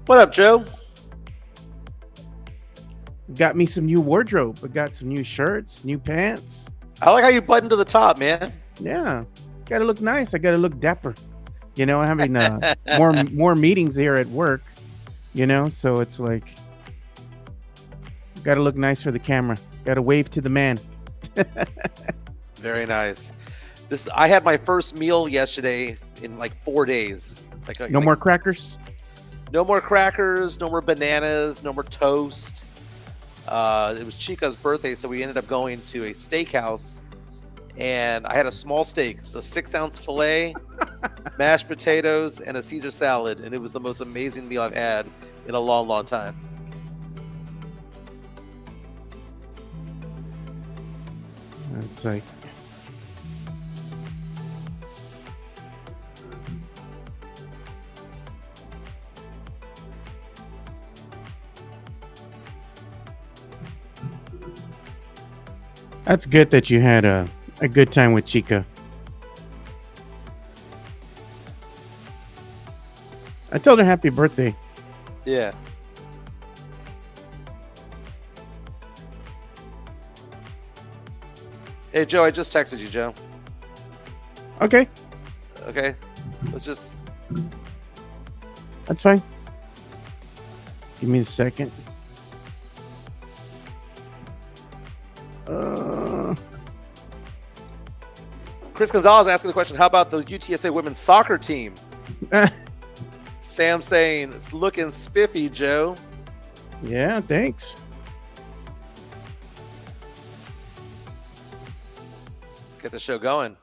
What up, Joe? Got me some new wardrobe. I got some new shirts, new pants. I like how you button to the top, man. Yeah, gotta look nice. I gotta look dapper. I'm having more meetings here at work. So it's like gotta look nice for the camera. Gotta wave to the man. Very nice. I had my first meal yesterday in like 4 days. No more crackers. No more crackers. No more bananas. No more toast. It was Chica's birthday, so we ended up going to a steakhouse, and I had a small steak, it's a 6-ounce filet, mashed potatoes, and a Caesar salad, and it was the most amazing meal I've had in a long, long time. It's like that's good that you had a good time with Chica. I told her happy birthday. Yeah. Hey, Joe, I just texted you, Joe. Okay. Okay. Let's just... That's fine. Give me a second. Chris Gonzalez asking the question, how about the UTSA women's soccer team? Sam saying, it's looking spiffy, Joe. Yeah, thanks. Let's get the show going.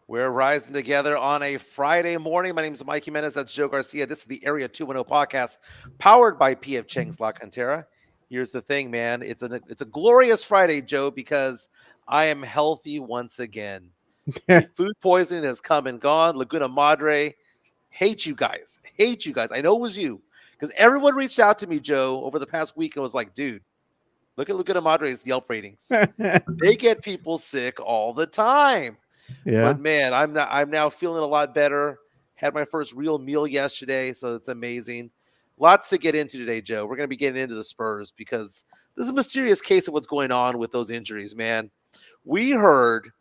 We're rising together on a Friday morning. My name is Mike Jimenez. That's Joe Garcia. This is the Area 210 podcast powered by P.F. Chang's La Cantera. Here's the thing, man. It's a glorious Friday, Joe, because I am healthy once again. Food poisoning has come and gone. Laguna Madre. Hate you guys. I know it was you. Because everyone reached out to me, Joe, over the past week and was like, dude, look at Laguna Madre's Yelp ratings. They get people sick all the time. Yeah. But man, I'm now feeling a lot better. Had my first real meal yesterday, so it's amazing. Lots to get into today, Joe. We're going to be getting into the Spurs because there's a mysterious case of what's going on with those injuries, man. We heard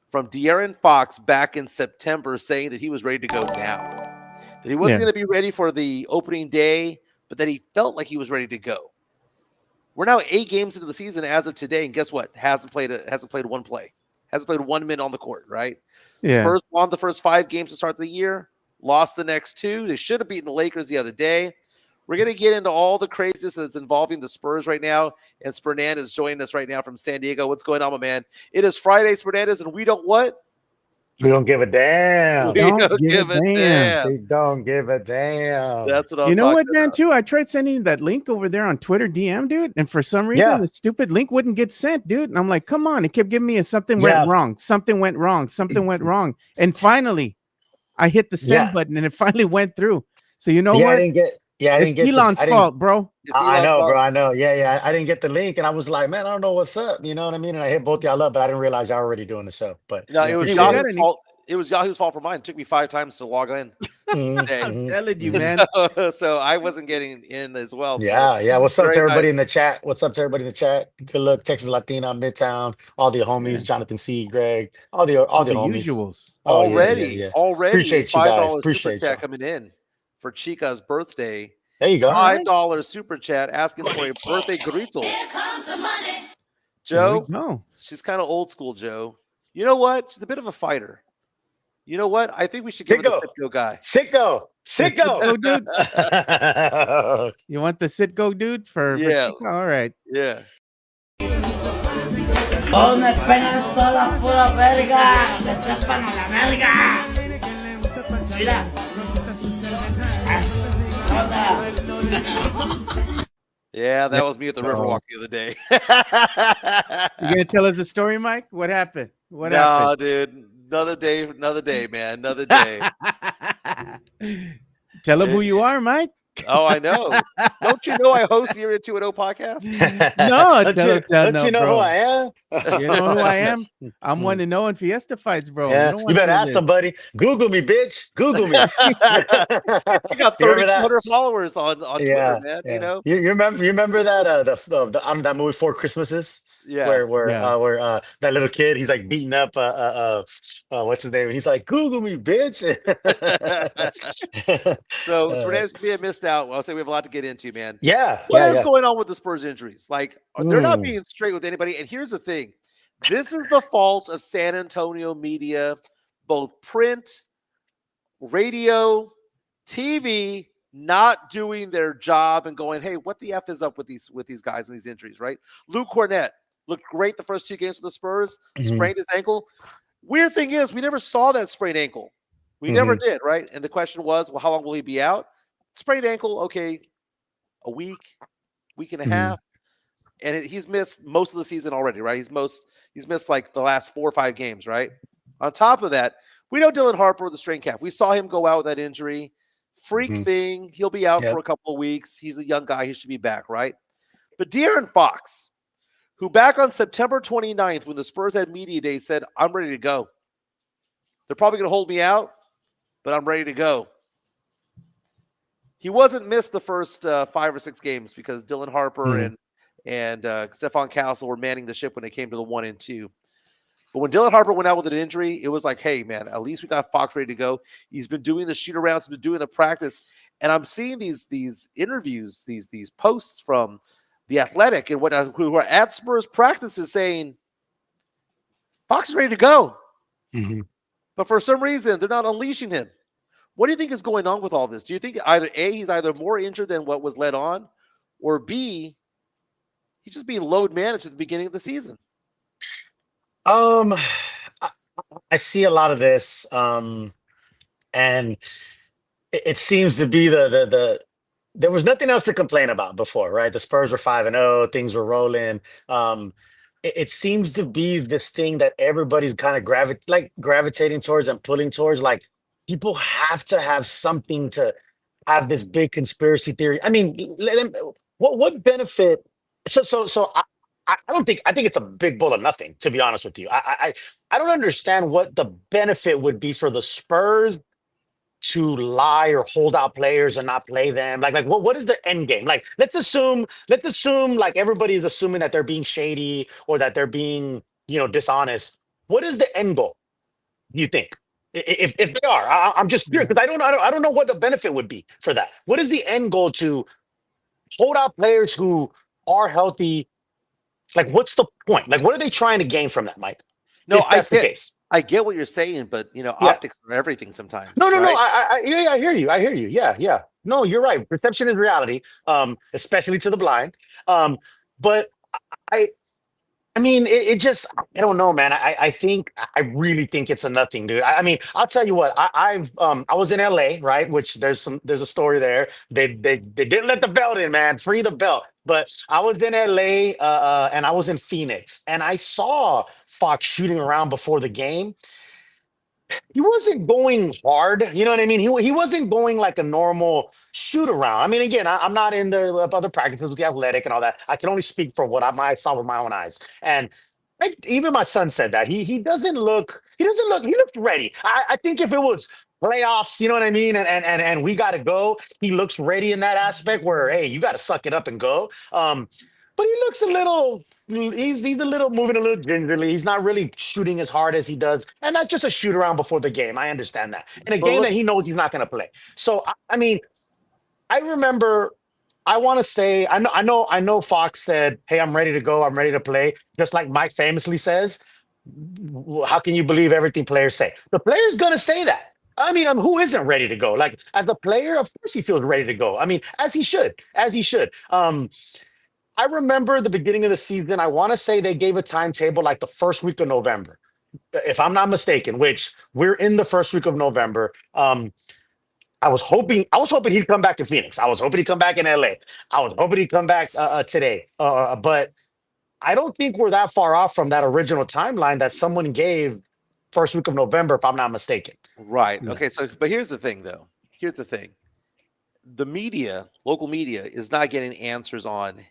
from De'Aaron Fox back in September saying that he was ready to go now. That he wasn't going to be ready for the opening day, but that he felt like he was ready to go. We're now 8 games into the season as of today, and guess what? Hasn't played one play. Hasn't played 1 minute on the court, right? Yeah. Spurs won the first 5 games to start the year, lost the next 2. They should have beaten the Lakers the other day. We're going to get into all the craziness that's involving the Spurs right now, and Spernand is joining us right now from San Diego. What's going on, my man? It is Friday, Spernandez, and we don't what? We don't give a damn. We don't give a damn. We don't give a damn. That's what I'm You know what, man, about. too? I tried sending you that link over there on Twitter DM, dude. And for some reason, the stupid link wouldn't get sent, dude. And I'm like, come on. It kept giving me something went wrong. Something went wrong. Something went wrong. And finally, I hit the send button and it finally went through. So you know what? I didn't get Elon's fault, bro. I know, bro. I know. Yeah. I didn't get the link, and I was like, man, I don't know what's up. You know what I mean? And I hit both y'all up, but I didn't realize y'all already doing the show. But no, it was Yahoo's fault. It was Yahoo's fault for mine. It took me 5 times to log in. I'm telling you, man. So I wasn't getting in as well. Yeah. What's up to everybody in the chat? Good luck, Texas Latina, Midtown, all the homies, Jonathan C, Greg, all the homies. Usuals. Already. Appreciate you guys. Appreciate super chat coming in for Chica's birthday. There you go. $5 super chat asking for a birthday grito. Here comes the money. Joe, no, she's kind of old school, Joe. You know what? She's a bit of a fighter. You know what? I think we should give it the Sitco guy. Sitco, dude. You want the Sitco dude for Chico? All right. Yeah. Ponme penas toda la pura verga. Se trepan a la verga. Mira. Yeah, that was me at the Riverwalk the other day. You gonna tell us a story, Mike? What happened? What No, dude. Another day, man. Another day. Tell them who you are, Mike. Oh, I know. Don't you know I host the Area 2.0 podcast? No, Don't you know who bro. I am? You know who I am? I'm one to know in Fiesta fights, bro. Yeah, You don't you want to better know ask this. somebody. Google me, bitch. Google me. I got You remember that? 3,200 followers on Twitter, Yeah, man. You yeah. know? You remember that that movie Four Christmases Yeah. Yeah. where that little kid, he's like beating up what's his name, and he's like, Google me, bitch. So Uh, Fernandez could be a missed out. I'll say we have a lot to get into, man. yeah, What yeah, is yeah. going on with the Spurs injuries? Like, they're not Mm, being straight with anybody. And here's the thing: this is the fault of San Antonio media, both print, radio, TV, not doing their job and going, "Hey, what the f is up with these guys and these injuries?" Right? Luke Cornett looked great the first 2 games for the Spurs, mhm, sprained his ankle. Weird thing is, we never saw that sprained ankle. We never mhm, did, right? And the question was, well, how long will he be out? Sprained ankle, okay, a week and a mhm, half, and he's missed most of the season already, right? He's missed like the last 4 or 5 games, right? On top of that, we know Dylan Harper with the strain cap. We saw him go out with that injury. Freak mhm. thing. He'll be out for Yep. a couple of weeks. He's a young guy. He should be back, right? But De'Aaron Fox, who back on September 29th, when the Spurs had media day, said, I'm ready to go. They're probably going to hold me out, but I'm ready to go. He wasn't missed the first 5 or 6 games because Dylan Harper Mhm. and Stephon Castle were manning the ship when it came to the 1 and 2. But when Dylan Harper went out with an injury, it was like, hey, man, at least we got Fox ready to go. He's been doing the shoot arounds, been doing the practice. And I'm seeing these interviews, these posts from the Athletic and who are at Spurs practices saying Fox is ready to go. Mhm. But for some reason, they're not unleashing him. What do you think is going on with all this? Do you think either A, he's either more injured than what was led on, or B, he's just being load managed at the beginning of the season? Um, I, I see a lot of this, and it seems to be the there was nothing else to complain about before, right? The Spurs were 5-0, things were rolling. It seems to be this thing that everybody's kind of gravitating towards and pulling towards. Like, people have to have something to have this big conspiracy theory. I mean, what benefit? I don't think, I think it's a big bowl of nothing. To be honest with you, I don't understand what the benefit would be for the Spurs to lie or hold out players and not play them. Like what is their end game? Like, let's assume like everybody is assuming that they're being shady or that they're being, dishonest. What is the end goal, do you think? If they are, I'm just curious because I don't know what the benefit would be for that. What is the end goal to hold out players who are healthy? Like, what's the point? Like, what are they trying to gain from that, Mike? No, If that's the case. I get what you're saying, but Yeah. optics are everything sometimes, No, no, no. right? Yeah, I hear you. I hear you. Yeah, yeah. No, you're right. Perception is reality, especially to the blind. But I, I mean, it just, I don't know, man. I think, I really think it's a nothing, dude. I mean, I'll tell you what. I was in LA, right? Which there's a story there. They didn't let the belt in, man. Free the belt. But I was in LA, and I was in Phoenix, and I saw Fox shooting around before the game. He wasn't going hard. You know what I mean? He wasn't going like a normal shoot around. I mean, again, I'm not in the other practices with the athletic and all that. I can only speak for what I saw with my own eyes. And even my son said that he doesn't look. He looks ready. I think if it was playoffs, you know what I mean, and we got to go, he looks ready in that aspect. Where, hey, you got to suck it up and go. But he looks a little. He's a little moving a little gingerly. He's not really shooting as hard as he does, and that's just a shoot around before the game. I understand that in a Well, game that he knows he's not going to play. So I mean, I remember. I want to say I know. Fox said, "Hey, I'm ready to go. I'm ready to play." Just like Mike famously says, "How can you believe everything players say?" The player's going to say that. I mean, who isn't ready to go? Like, as a player, of course he feels ready to go. I mean, as he should, as he should. I remember the beginning of the season. I want to say they gave a timetable like the first week of November, if I'm not mistaken. Which we're in the first week of November. I was hoping he'd come back to Phoenix. I was hoping he'd come back in LA. I was hoping he'd come back today. But I don't think we're that far off from that original timeline that someone gave first week of November, if I'm not mistaken. Right. Yeah. Okay. So, but here's the thing, though. Here's the thing. The media, local media, is not getting answers on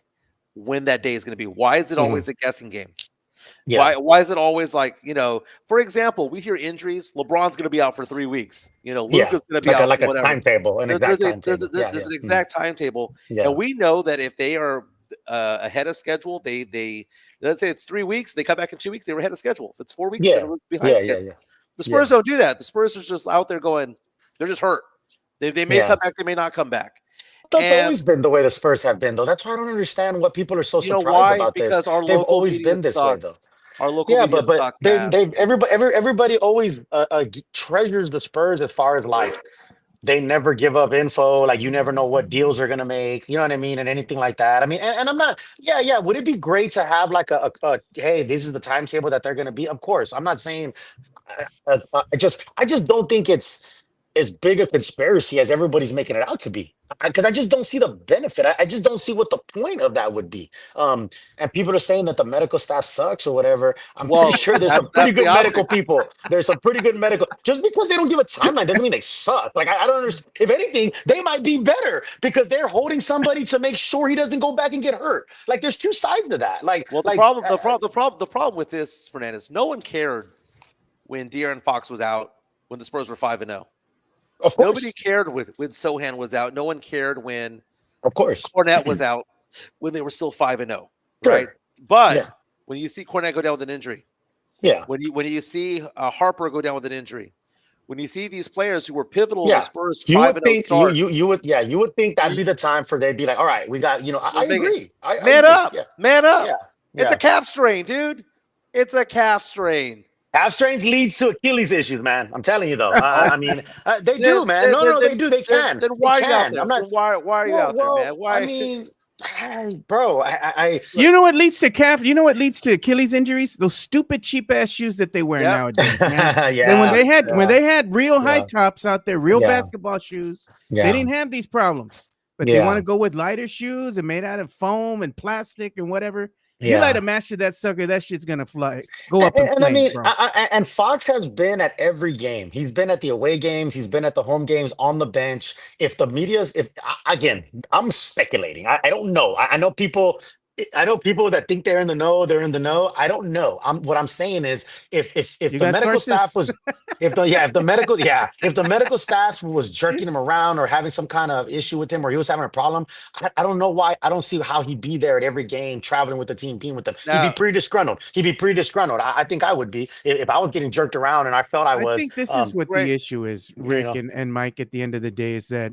when that day is going to be. Why is it always a guessing game? Yeah. Why is it always like, for example, we hear injuries, LeBron's going to be out for 3 weeks. Yeah. Luka's going to be out Like for a whatever. timetable, an exact timetable. There's an exact timetable. Yeah. And we know that if they are ahead of schedule, they let's say it's 3 weeks, they come back in 2 weeks, they were ahead of schedule. If it's 4 weeks, then it was behind schedule. The Spurs don't do that. The Spurs are just out there going, they're just hurt. They may come back, they may not come back. That's always been the way the Spurs have been, though. That's why I don't understand what people are so surprised about this. Because our They've local always media been this way, though. sucks. Our local media but sucks. everybody always treasures the Spurs as far as like they never give up info. Like you never know what deals they're gonna make. You know what I mean, and anything like that. I mean, and I'm not. Yeah. Would it be great to have like a hey, this is the timetable that they're gonna be? Of course, I'm not saying. I just don't think it's as big a conspiracy as everybody's making it out to be. Because I just don't see the benefit. I just don't see what the point of that would be. And people are saying that the medical staff sucks or whatever. I'm pretty sure there's some pretty good medical people. There's some pretty good medical. Just because they don't give a timeline doesn't mean they suck. Like I don't understand. If anything, they might be better because they're holding somebody to make sure he doesn't go back and get hurt. Like there's two sides to that. The problem with this, Fernandez, no one cared when De'Aaron Fox was out, when the Spurs were 5-0. Of course. Nobody cared when Sohan was out. No one cared when, of course, Cornette was out, when they were still 5-0, right? But when you see Cornette go down with an injury, when you see Harper go down with an injury, when you see these players who were pivotal in the Spurs 5-0 start, you would think that'd be the time for they'd be like, all right, we got, I agree. Man up. Yeah. It's a calf strain, dude. It's a calf strain. Calf strains leads to Achilles issues, man. I'm telling you, though. I mean, they do, man. No, they do. They can. Then why are you out there? Why are you out there, man? Why? I mean, bro, you know what leads to calf? You know what leads to Achilles injuries? Those stupid cheap ass shoes that they wear nowadays, man. And when they had real high tops out there, real basketball shoes, they didn't have these problems. But they want to go with lighter shoes and made out of foam and plastic and whatever. You light a match to that sucker, that shit's gonna go up in flames, I mean, bro. And Fox has been at every game. He's been at the away games. He's been at the home games on the bench. If the media's, again, I'm speculating. I don't know. I know people. I know people that think they're in the know. They're in the know. I don't know. What I'm saying is, if the medical staff was, if the medical staff was jerking him around or having some kind of issue with him, or he was having a problem, I don't know why. I don't see how he'd be there at every game, traveling with the team, being with them. He'd be pretty disgruntled. I think I would be if I was getting jerked around and I felt I was. I think this is what the issue is, Rick and Mike. At the end of the day, is that,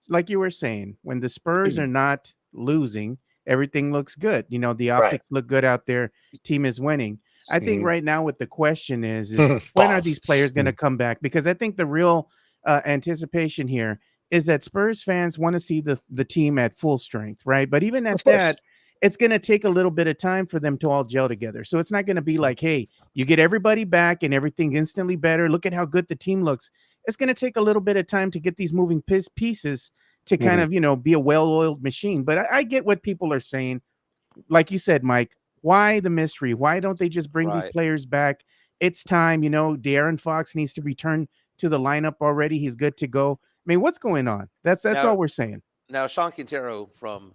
like you were saying, when the Spurs are not losing, everything looks good. The optics look good out there. Team is winning. I think right now what the question is when are these players going to come back? Because I think the real anticipation here is that Spurs fans want to see the team at full strength, right? But even at that, it's going to take a little bit of time for them to all gel together. So it's not going to be like, hey, you get everybody back and everything instantly better. Look at how good the team looks. It's going to take a little bit of time to get these moving pieces to kind of, be a well-oiled machine. But I get what people are saying. Like you said, Mike, why the mystery? Why don't they just bring these players back? It's time, De'Aaron Fox needs to return to the lineup already. He's good to go. I mean, what's going on? That's all we're saying. Now, Sean Quintero from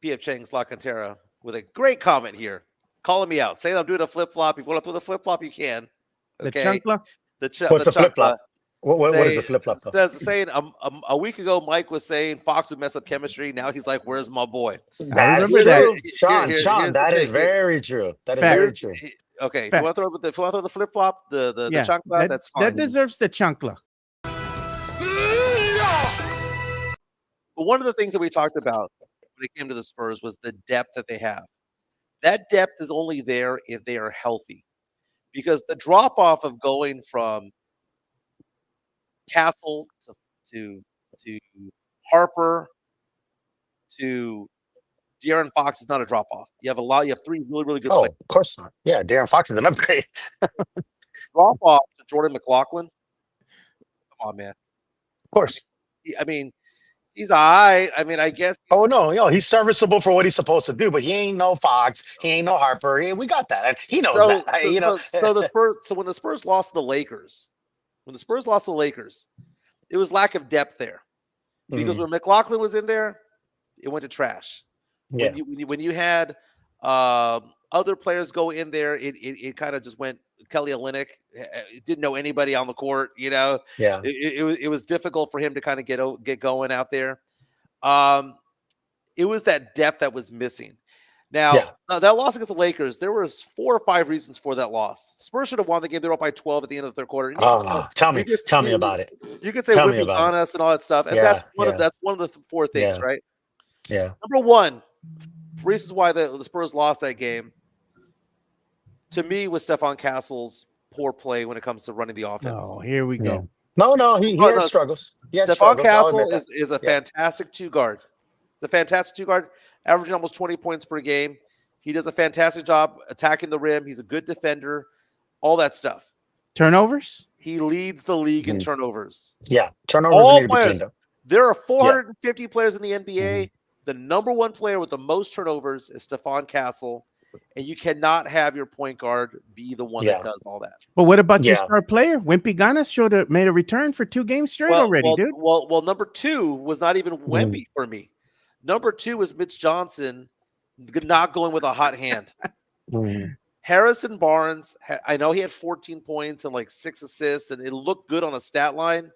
PF Chang's La Cantera with a great comment here, calling me out, saying I'm doing a flip-flop. If you want to throw the flip-flop, you can. Okay? The chunkla? What's a flip-flop? What is the flip-flop? Saying a week ago, Mike was saying Fox would mess up chemistry. Now he's like, "Where's my boy?" I remember that, Sean. That is very true. That is very true. Okay, if you want to throw the flip-flop, the chunkla, that's fine. That deserves the chunkla. But one of the things that we talked about when it came to the Spurs was the depth that they have. That depth is only there if they are healthy, because the drop-off of going from Castle to Harper to De'Aaron Fox is not a drop off. You have three really, really good players. Of course not. Yeah, De'Aaron Fox is an upgrade. Drop off to Jordan McLaughlin. Come on, man. Of course. He's all right. I mean, I guess. Oh no, he's serviceable for what he's supposed to do, but he ain't no Fox. He ain't no Harper. We got that, and he knows So, that. so, You know. so the Spurs. So when the Spurs lost to the Lakers, it was lack of depth there because when McLaughlin was in there, it went to trash. Yeah. When you had other players go in there, it kind of just went. Kelly Olynyk didn't know anybody on the court. You know, Yeah. It was difficult for him to kind of get going out there. It was that depth that was missing. Now, that loss against the Lakers, there was 4 or 5 reasons for that loss. Spurs should have won the game. They were up by 12 at the end of the third quarter. Tell me about it. You could say whipping on us and all that stuff, and that's one of the 4 things, right? Yeah. Number 1, reasons why the Spurs lost that game, to me, was Stephon Castle's poor play when it comes to running the offense. Oh, here we go. No, he had struggles. Stephon Castle is a fantastic 2 guard. He's a fantastic 2 guard, averaging almost 20 points per game. He does a fantastic job attacking the rim. He's a good defender, all that stuff. Turnovers? He leads the league in turnovers. Yeah, turnovers. All players. There are 450 players in the NBA. The number 1 player with the most turnovers is Stephon Castle, and you cannot have your point guard be the one that does all that. But what about your star player? Wimpy Ganas made a return for 2 games straight already, dude. Well, number 2 was not even Wemby for me. Number 2 was Mitch Johnson not going with a hot hand. Harrison Barnes, I know he had 14 points and like 6 assists, and it looked good on a stat line.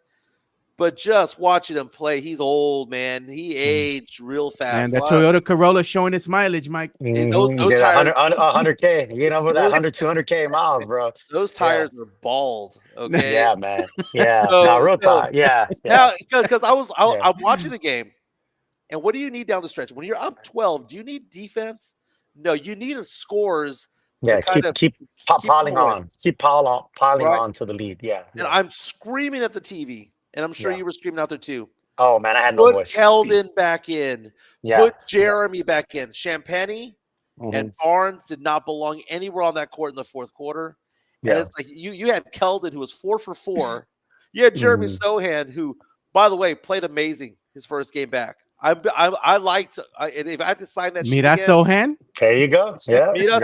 But just watching him play, he's old, man. He aged real fast. And that Toyota Corolla showing its mileage, Mike. Those tires, 100K. You know, for that 200K miles, bro. Those tires are bald. Okay. Yeah, man. Yeah. Real talk. Yeah. Now, because I'm watching the game, and what do you need down the stretch? When you're up 12, do you need defense? No, you need scores. Yeah, keep piling on. Keep piling on to the lead. Yeah. And I'm screaming at the TV. And I'm sure you were screaming out there too. Oh man, I had no voice. Put Keldon back in. Put Jeremy back in. Champagny and Barnes did not belong anywhere on that court in the fourth quarter. And it's like you had Keldon, who was 4 for 4. You had Jeremy Sohan, who, by the way, played amazing his first game back. I liked, and if I had to sign that, Mira Sohan. There you go. Yeah, Mira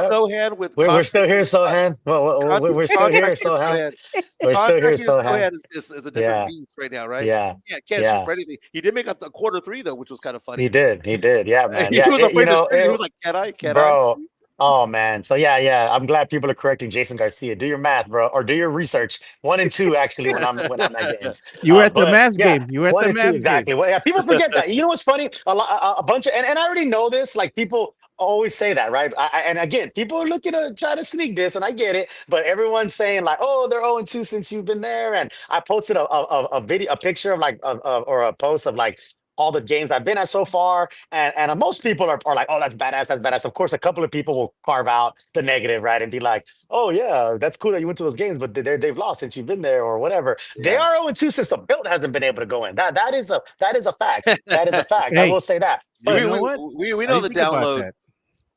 Sohan with. We're still here, Sohan. We're still here, Sohan. We're still here, Sohan. Is a different beast right now, right? Yeah, can't shoot for anything. He did make a quarter 3 though, which was kind of funny. He did. Yeah, man. He was afraid to shoot. He was like, "Can I?" Bro. Oh man, so yeah. I'm glad people are correcting Jason Garcia. Do your math, bro, or do your research. 1 and 2 actually when I'm at games. You were at the math game. You were at the math game. Exactly. Well, yeah, people forget that. You know what's funny? A bunch of and I already know this. Like people always say that, right? And again, people are looking to try to sneak this, and I get it. But everyone's saying like, "Oh, they're 0 and 2 since you've been there." And I posted a video, a picture of like or a post of like all the games I've been at so far. And most people are like, oh, that's badass. Of course, a couple of people will carve out the negative, right? And be like, oh, yeah, that's cool that you went to those games, but they've lost since you've been there or whatever. Yeah. They are 0-2 since the build hasn't been able to go in. That is a fact. That is a fact. Hey, I will say that. But we know the download.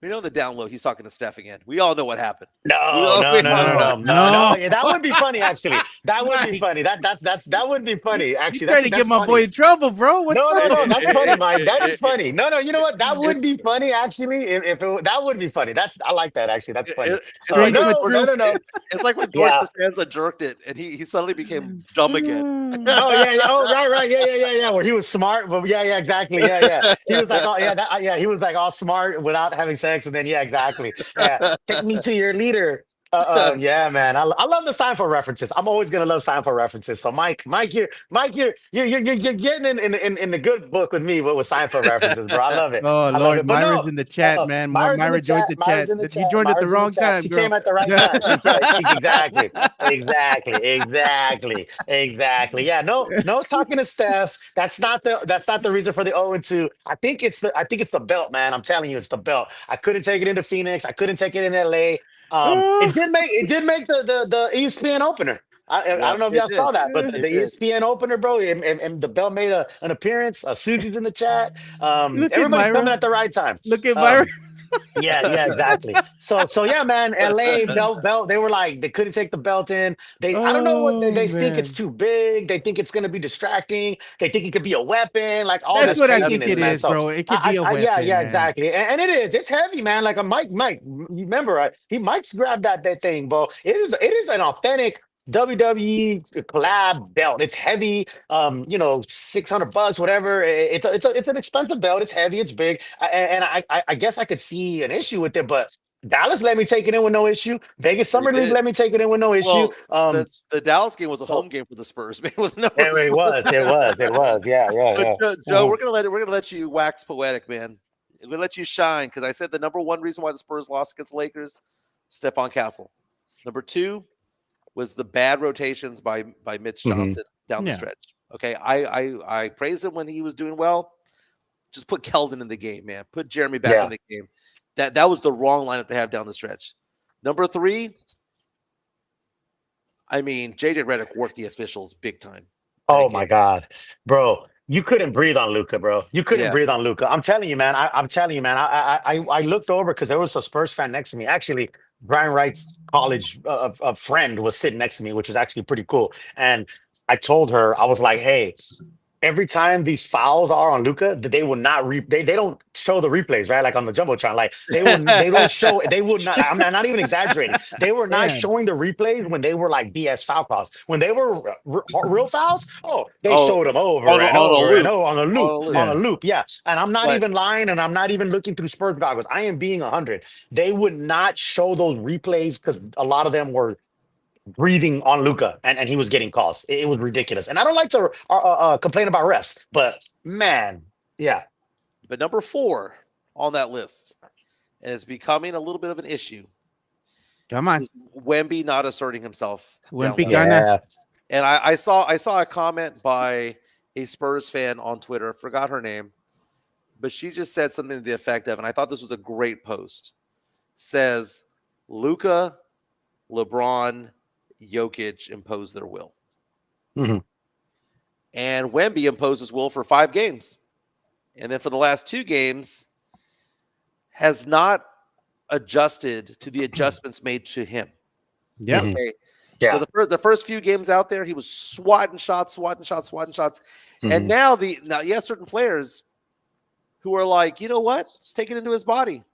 We know the download. He's talking to Steph again. We all know what happened. No. Yeah, that would be funny. Actually, that would be funny. That would be funny. Actually, trying to get my boy in trouble, bro. No. That's funny, Mike. That is funny. No. You know what? That would be funny. Actually, that would be funny. I like that. Actually, that's funny. No. It's like when George Costanza jerked it, and he suddenly became dumb again. Right. Yeah. Where he was smart. Well, yeah, exactly. Yeah. He was like, he was like all smart without having sex. And then exactly. Yeah. Take me to your leader. Yeah, man. I love the Seinfeld references. I'm always gonna love Seinfeld references. So Mike, you're getting in the good book with me with Seinfeld references, bro. I love it. Oh Lord, Myra's in the chat, man. Myra joined the chat. You joined at the wrong time. She came at the right time. Exactly. Yeah, no talking to Steph. That's not the reason for the 0-2. I think it's the belt, man. I'm telling you, it's the belt. I couldn't take it into Phoenix. I couldn't take it in LA. It did make the ESPN opener. I don't know if y'all saw that, but the ESPN opener, bro, and the bell made an appearance. Susie's in the chat. Everybody's coming at the right time. Look at Myra. Yeah, exactly. So yeah, man. LA belt. They were like they couldn't take the belt in. I don't know what Oh they think it's man, too big. They think it's gonna be distracting. They think it could be a weapon. Like all that's this what I think craziness, it man. is, So bro. It could be a weapon, yeah, man. exactly. And it is. It's heavy, man. Like a Mike. You remember? Mike's grabbed that thing, bro. It is an authentic WWE collab belt. It's heavy. $600, whatever. It's an expensive belt. It's heavy. It's big. And I guess I could see an issue with it, but Dallas let me take it in with no issue. Vegas They Summer League did. let me take it in with no issue. Well, the Dallas game was a So home game for the Spurs, man. With no it was, it was. Yeah, But yeah, Joe, yeah. we're gonna let you wax poetic, man. We're gonna let you shine because I said the number one reason why the Spurs lost against the Lakers, Stephon Castle. Number two was the bad rotations by Mitch Hmm. Johnson down the Yeah. stretch. Okay, I praised him when he was doing well. Just put Keldon in the game, man. Put Jeremy back in Yeah. the game. That was the wrong lineup to have down the stretch. Number three, I mean, JJ Redick worked the officials big time that Oh game. my God, bro. You couldn't breathe on Luca, bro. You couldn't Yeah. breathe on Luca. I'm telling you, man. I'm telling you, man. I looked over because there was a Spurs fan next to me. Actually, Brian Wright's college a friend was sitting next to me, which is actually pretty cool. And I told her, I was like, hey, every time these fouls are on Luca, they will not they don't show the replays, right? Like on the jumbotron, like they don't show they would not. I'm not even exaggerating. They were not Yeah. showing the replays when they were like BS foul calls. When they were real fouls, oh, they Oh, showed them on over and a over and loop. over on a loop, On a loop. on a Yeah. loop. Yeah, and I'm not But even lying, and I'm not even looking through Spurs goggles. I am being 100. They would not show those replays because a lot of them were breathing on Luca, and he was getting calls. It was ridiculous. And I don't like to complain about refs, but man, yeah, number four on that list, and it's becoming a little bit of an issue, Come on, is Wemby not asserting himself down Wimpy low. Ganas. yeah. And I saw a comment by a Spurs fan on Twitter, forgot her name, but she just said something to the effect of, and I thought this was a great post. Says Luka, LeBron, Jokic impose their will. Mhm. And Wemby imposed his will for 5 games. And then for the last 2 games has not adjusted to the adjustments made to him. Yep. Mhm. Okay. Yeah. So the first few games out there, he was swatting shots. And Mhm. now you have certain players who are like, you know what? Let's take it into his body.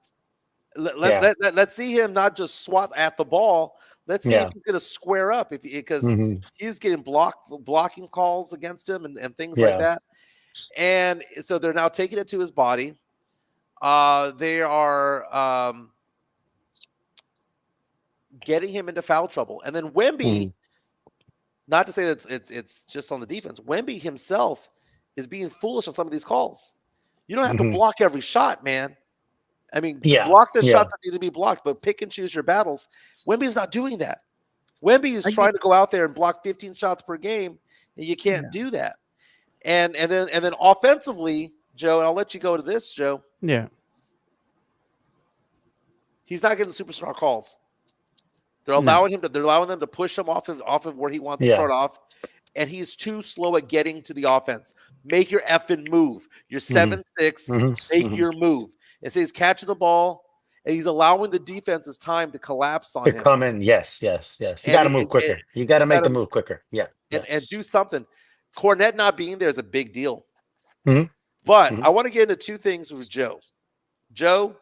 Yeah. Let's see him not just swat at the ball. Let's see Yeah. if he's going to square up because Mhm. he's getting blocking calls against him and things like Yeah. that. And so they're now taking it to his body. They are getting him into foul trouble. And then Wemby, Mhm. not to say that it's just on the defense, Wemby himself is being foolish on some of these calls. You don't have to Mhm. block every shot, man. I mean, Yeah. block the Yeah. shots that need to be blocked, but pick and choose your battles. Wemby's not doing that. Wemby is I trying get- to go out there and block 15 shots per game, and you can't Yeah. do that. And then offensively, Joe, and I'll let you go to this, Joe. Yeah. He's not getting superstar calls. They're No. allowing them to push him off of where he wants to Yeah. start off, and he's too slow at getting to the offense. Make your effing move. You're 7'6". Mhm. Make Mhm. your move. And so he's catching the ball, and he's allowing the defense's time to collapse on To him. come in, yes. You And got to move quicker. You got to make the gotta- move quicker. Yeah. Yeah. and do something. Cornette not being there is a big deal. Mhm. But Mhm. I want to get into 2 things with Joe. Joe,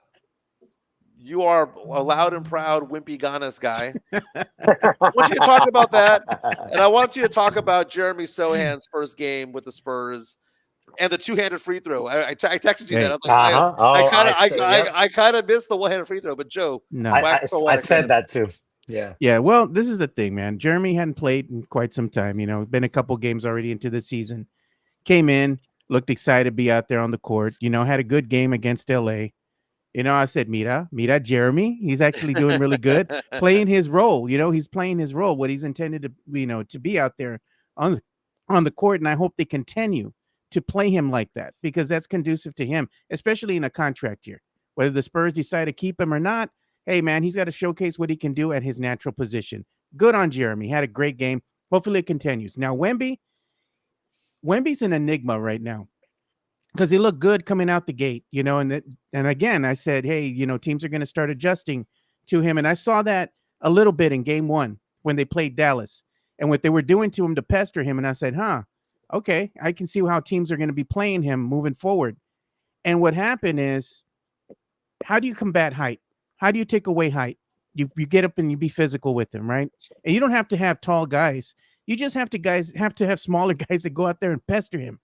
you are a loud and proud Wimpy Ganas guy. I want you to talk about that, and I want you to talk about Jeremy Sohan's first game with the Spurs and the 2-handed free throw. I texted you that. I was like, Uh-huh. Oh, I kind of missed the 1-handed free throw, but Joe, No. wax I poetic, said man. that too. Yeah. Yeah, well, this is the thing, man. Jeremy hadn't played in quite some time. You know, been a couple games already into the season. Came in, looked excited to be out there on the court. You know, had a good game against LA. You know, I said, mira, Jeremy. He's actually doing really good, playing his role. You know, he's playing his role, what he's intended to, to be out there on the court. And I hope they continue to play him like that because that's conducive to him, especially in a contract year. Whether the Spurs decide to keep him or not, hey, man, he's got to showcase what he can do at his natural position. Good on Jeremy. Had a great game. Hopefully it continues. Now, Wemby's an enigma right now. because he looked good coming out the gate, and again, I said, hey, teams are going to start adjusting to him. And I saw that a little bit in game 1 when they played Dallas and what they were doing to him to pester him. And I said, okay, I can see how teams are going to be playing him moving forward. And what happened is, how do you combat height? How do you take away height? You get up and you be physical with him, right? And you don't have to have tall guys. You just have to have smaller guys that go out there and pester him.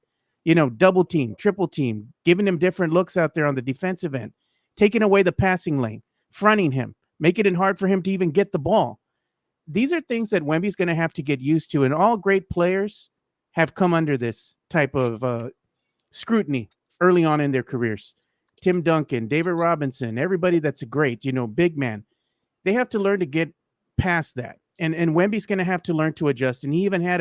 Double team, triple team, giving him different looks out there on the defensive end, taking away the passing lane, fronting him, making it hard for him to even get the ball. These are things that Wemby's going to have to get used to, and all great players have come under this type of scrutiny early on in their careers. Tim Duncan, David Robinson, everybody that's a great, big man. They have to learn to get past that. And Wemby's going to have to learn to adjust. And he even had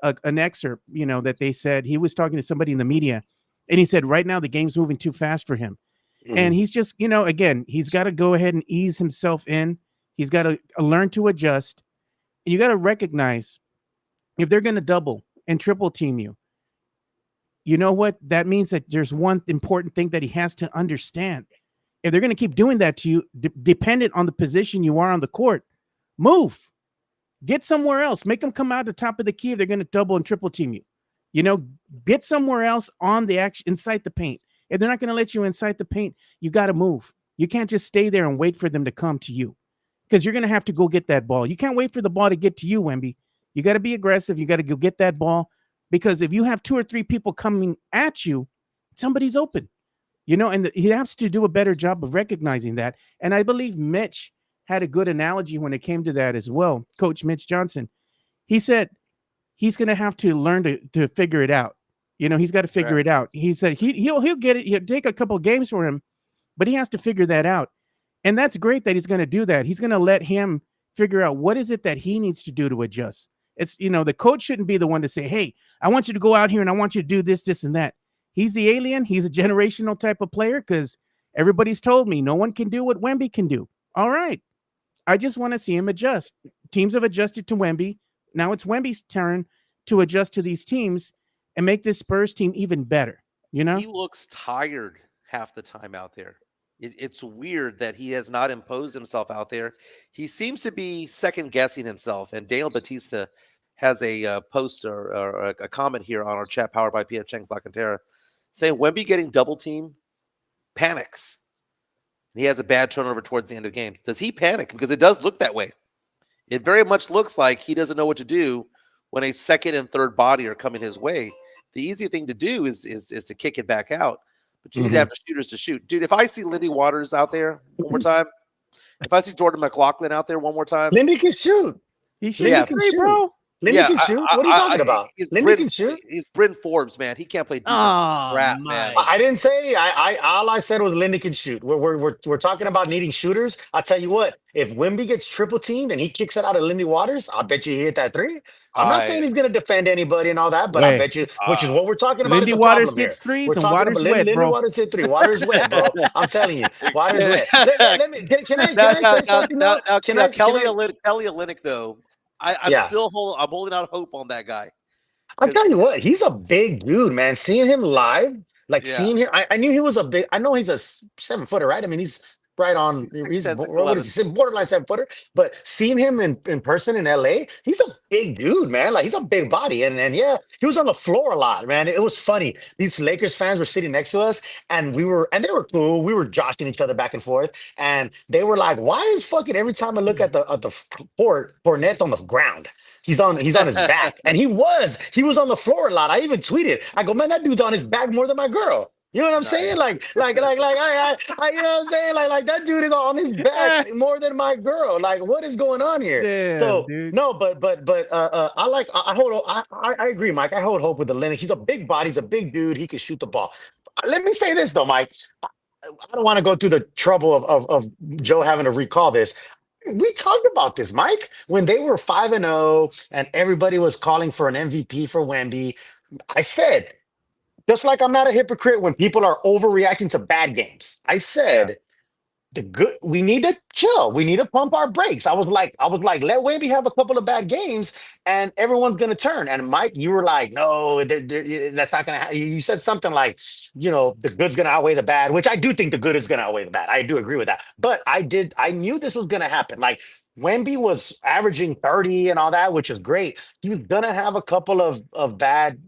an excerpt, that they said he was talking to somebody in the media, and he said, right now the game's moving too fast for him. Mm-hmm. And he's just, again, he's got to go ahead and ease himself in. He's got to learn to adjust. And you got to recognize if they're going to double and triple team you, you know what? That means that there's one important thing that he has to understand. If they're going to keep doing that to you, dependent on the position you are on the court, move. Get somewhere else. Make them come out the top of the key if they're going to double and triple team you. Get somewhere else on the action inside the paint. If they're not going to let you inside the paint, you got to move. You can't just stay there and wait for them to come to you, because you're going to have to go get that ball. You can't wait for the ball to get to you, Wemby. You got to be aggressive. You got to go get that ball, because if you have 2 or 3 people coming at you, somebody's open. And he has to do a better job of recognizing that. And I believe Mitch had a good analogy when it came to that as well. Coach Mitch Johnson, he said he's going to have to learn to figure it out. He's got to figure it out. He said he'll get it. He'll take a couple of games for him, but he has to figure that out. And that's great that he's going to do that. He's going to let him figure out what is it that he needs to do to adjust. It's, the coach shouldn't be the one to say, hey, I want you to go out here and I want you to do this, this, and that. He's the alien. He's a generational type of player, because everybody's told me no one can do what Wemby can do. All right. I just want to see him adjust. Teams have adjusted to Wemby. Now it's Wemby's turn to adjust to these teams and make this Spurs team even better. He looks tired half the time out there. It's weird that he has not imposed himself out there. He seems to be second guessing himself. And Daniel Batista has a post or a comment here on our chat powered by PF Chang's La Cantera saying Wemby getting double team panics. He has a bad turnover towards the end of games. Does he panic? Because it does look that way. It very much looks like he doesn't know what to do when a second and third body are coming his way. The easy thing to do is to kick it back out. But you need to have the shooters to shoot. Dude, if I see Lindy Waters out there one more time, if I see Jordan McLaughlin out there one more time. Lindy can shoot. He can shoot, bro. Lindy can shoot. What are you talking about? Lindy can shoot. He's Bryn Forbes, man. He can't play defense. Crap, man. I didn't say. All I said was Lindy can shoot. We're talking about needing shooters. I'll tell you what. If Wemby gets triple teamed and he kicks it out of Lindy Waters, I bet you he hit that 3. I'm not saying he's going to defend anybody and all that, but I bet you, which is what we're talking about. Lindy Waters hits 3s and Waters wet, bro. Lindy Waters hit 3. Waters wet, bro. I'm telling you, Waters wet. Let me. Can I say something now? Kelly Olynyk, though. I'm holding out hope on that guy. I'll tell you what, he's a big dude, man. Seeing him live, seeing him, I knew he was a big. I know he's a 7-footer, right? I mean, he's right on. He's borderline 7-footer. But seeing him in person in LA, he's a big dude, man. Like, he's a big body, and yeah, he was on the floor a lot, man. It was funny. These Lakers fans were sitting next to us, and they were cool. We were joshing each other back and forth, and they were like, "Why is fucking every time I look at the court, Fournette's on the ground? He's on his back," and he was on the floor a lot. I even tweeted, I go, "Man, that dude's on his back more than my girl." You know what I'm saying? Like, I, you know what I'm saying? Like that dude is on his back more than my girl. Like, what is going on here? Damn, so dude. no, but I agree, Mike. I hold hope with the Linux. He's a big body. He's a big dude. He can shoot the ball. Let me say this though, Mike. I don't want to go through the trouble of Joe having to recall this. We talked about this, Mike, when they were 5-0 and everybody was calling for an MVP for Wemby. I said, just like I'm not a hypocrite when people are overreacting to bad games. I said, we need to chill. We need to pump our brakes. I was like, let Wemby have a couple of bad games and everyone's gonna turn. And Mike, you were like, no, that's not gonna happen. You said something like, the good's gonna outweigh the bad, which I do think the good is gonna outweigh the bad. I do agree with that. But I knew this was gonna happen. Like Wemby was averaging 30 and all that, which is great. He was gonna have a couple of bad,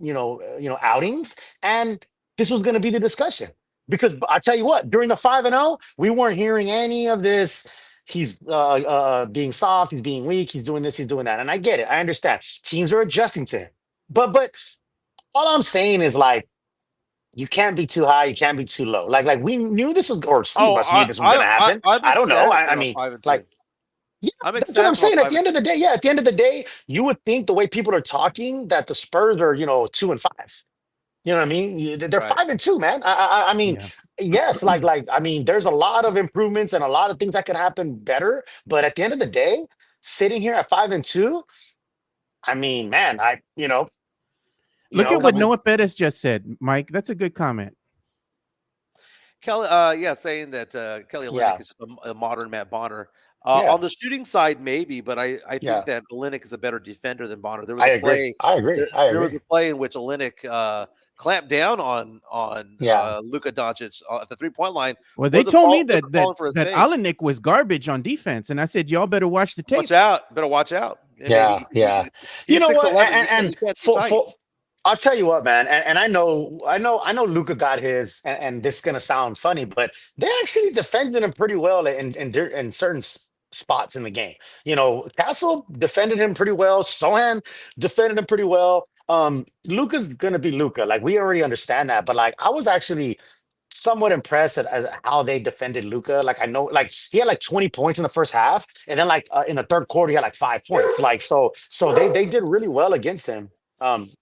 outings, and this was gonna be the discussion. Because I tell you what, during the 5-0, we weren't hearing any of this. He's being soft, he's being weak, he's doing this, he's doing that. And I get it. I understand. Teams are adjusting to him. But all I'm saying is like, you can't be too high, you can't be too low. Like we knew this was, or some of us knew this was gonna happen. I don't know. I mean, like, yeah, I'm that's what I'm excited. saying. At the end of the day, at the end of the day, you would think the way people are talking that the Spurs are, 2-5. You know what I mean? They're Right. 5-2, man. I mean, Yeah. yes, I mean, there's a lot of improvements and a lot of things that could happen better. But at the end of the day, sitting here at 5-2, I mean, man, Look at what Noah Perez just said, Mike. That's a good comment. Kelly, saying that Kelly Olynyk is just a modern Matt Bonner. Yeah. On the shooting side, maybe, but I think Yeah. that Olynyk is a better defender than Bonner. There was I a agree. play. I agree. There was a play in which Olynyk clamped down on Luka Doncic at the 3-point line. Well, they told me that face. Olynyk was garbage on defense, and I said, y'all better watch the tape. Watch out. Better watch out. I Yeah, mean, you know what? 6'11", And you can't be tight. I'll tell you what, man, and I know Luca got his, and this is gonna sound funny, but they actually defended him pretty well in certain spots in the game. Castle defended him pretty well. Sohan defended him pretty well. Luca's gonna be Luca, like we already understand that, but like I was actually somewhat impressed at how they defended Luca. Like I know, like he had like 20 points in the first half, and then like in the third quarter he had like 5 points. Like so they did really well against him.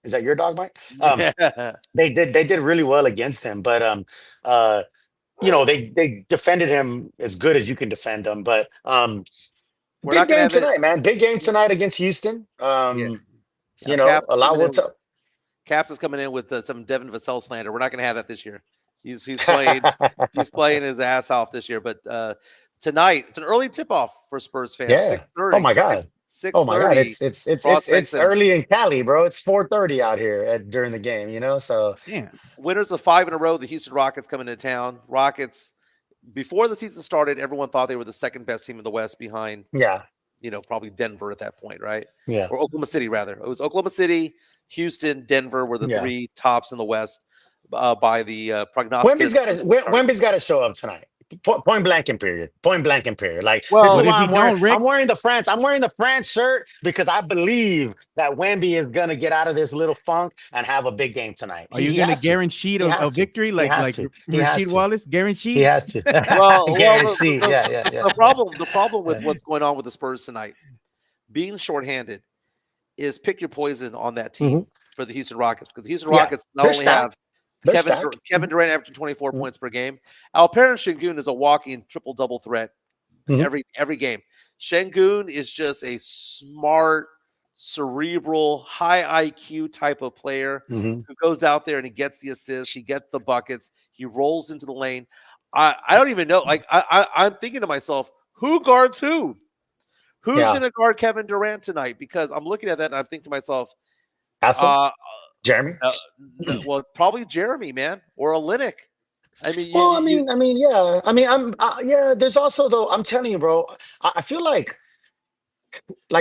Is that your dog, Mike? They did really well against him, but they defended him as good as you can defend him. But big game tonight, man. Big game tonight against Houston. A lot will tell. Caps is coming in with some Devin Vassell slander. We're not going to have that this year. He's playing his ass off this year. But tonight, it's an early tip off for Spurs fans. Yeah. 6:30. Oh my god. 6:30. Oh my god. It's early in Cali, bro. It's 4:30 out here during the game. So yeah. Winners of 5 in a row. The Houston Rockets coming into town. Rockets. Before the season started, everyone thought they were the second best team in the West behind. Yeah. Probably Denver at that point, right? Yeah. Or Oklahoma City, rather. It was Oklahoma City, Houston, Denver were the 3 tops in the West by the prognosticators. Wemby's got to show up tonight. Point blank in period. Like, well, this is why I'm wearing the France. I'm wearing the France shirt because I believe that Wemby is gonna get out of this little funk and have a big game tonight. Are you gonna guarantee a victory like Rasheed Wallace? Guaranteed. He has to. Guaranteed. Yeah. The problem with what's going on with the Spurs tonight, being shorthanded, is pick your poison on that team for the Houston Rockets, because the Houston Rockets not only have Kevin Durant averaging 24 points per game. Alperen Şengün is a walking triple-double threat every game. Şengün is just a smart, cerebral, high IQ type of player who goes out there and he gets the assists, he gets the buckets, he rolls into the lane. I don't even know. Like I'm thinking to myself, who guards who? Who's going to guard Kevin Durant tonight? Because I'm looking at that and I'm thinking to myself, Jeremy? Well, probably Jeremy, man, or Olynyk. I mean, there's also, though, I'm telling you, bro, I feel like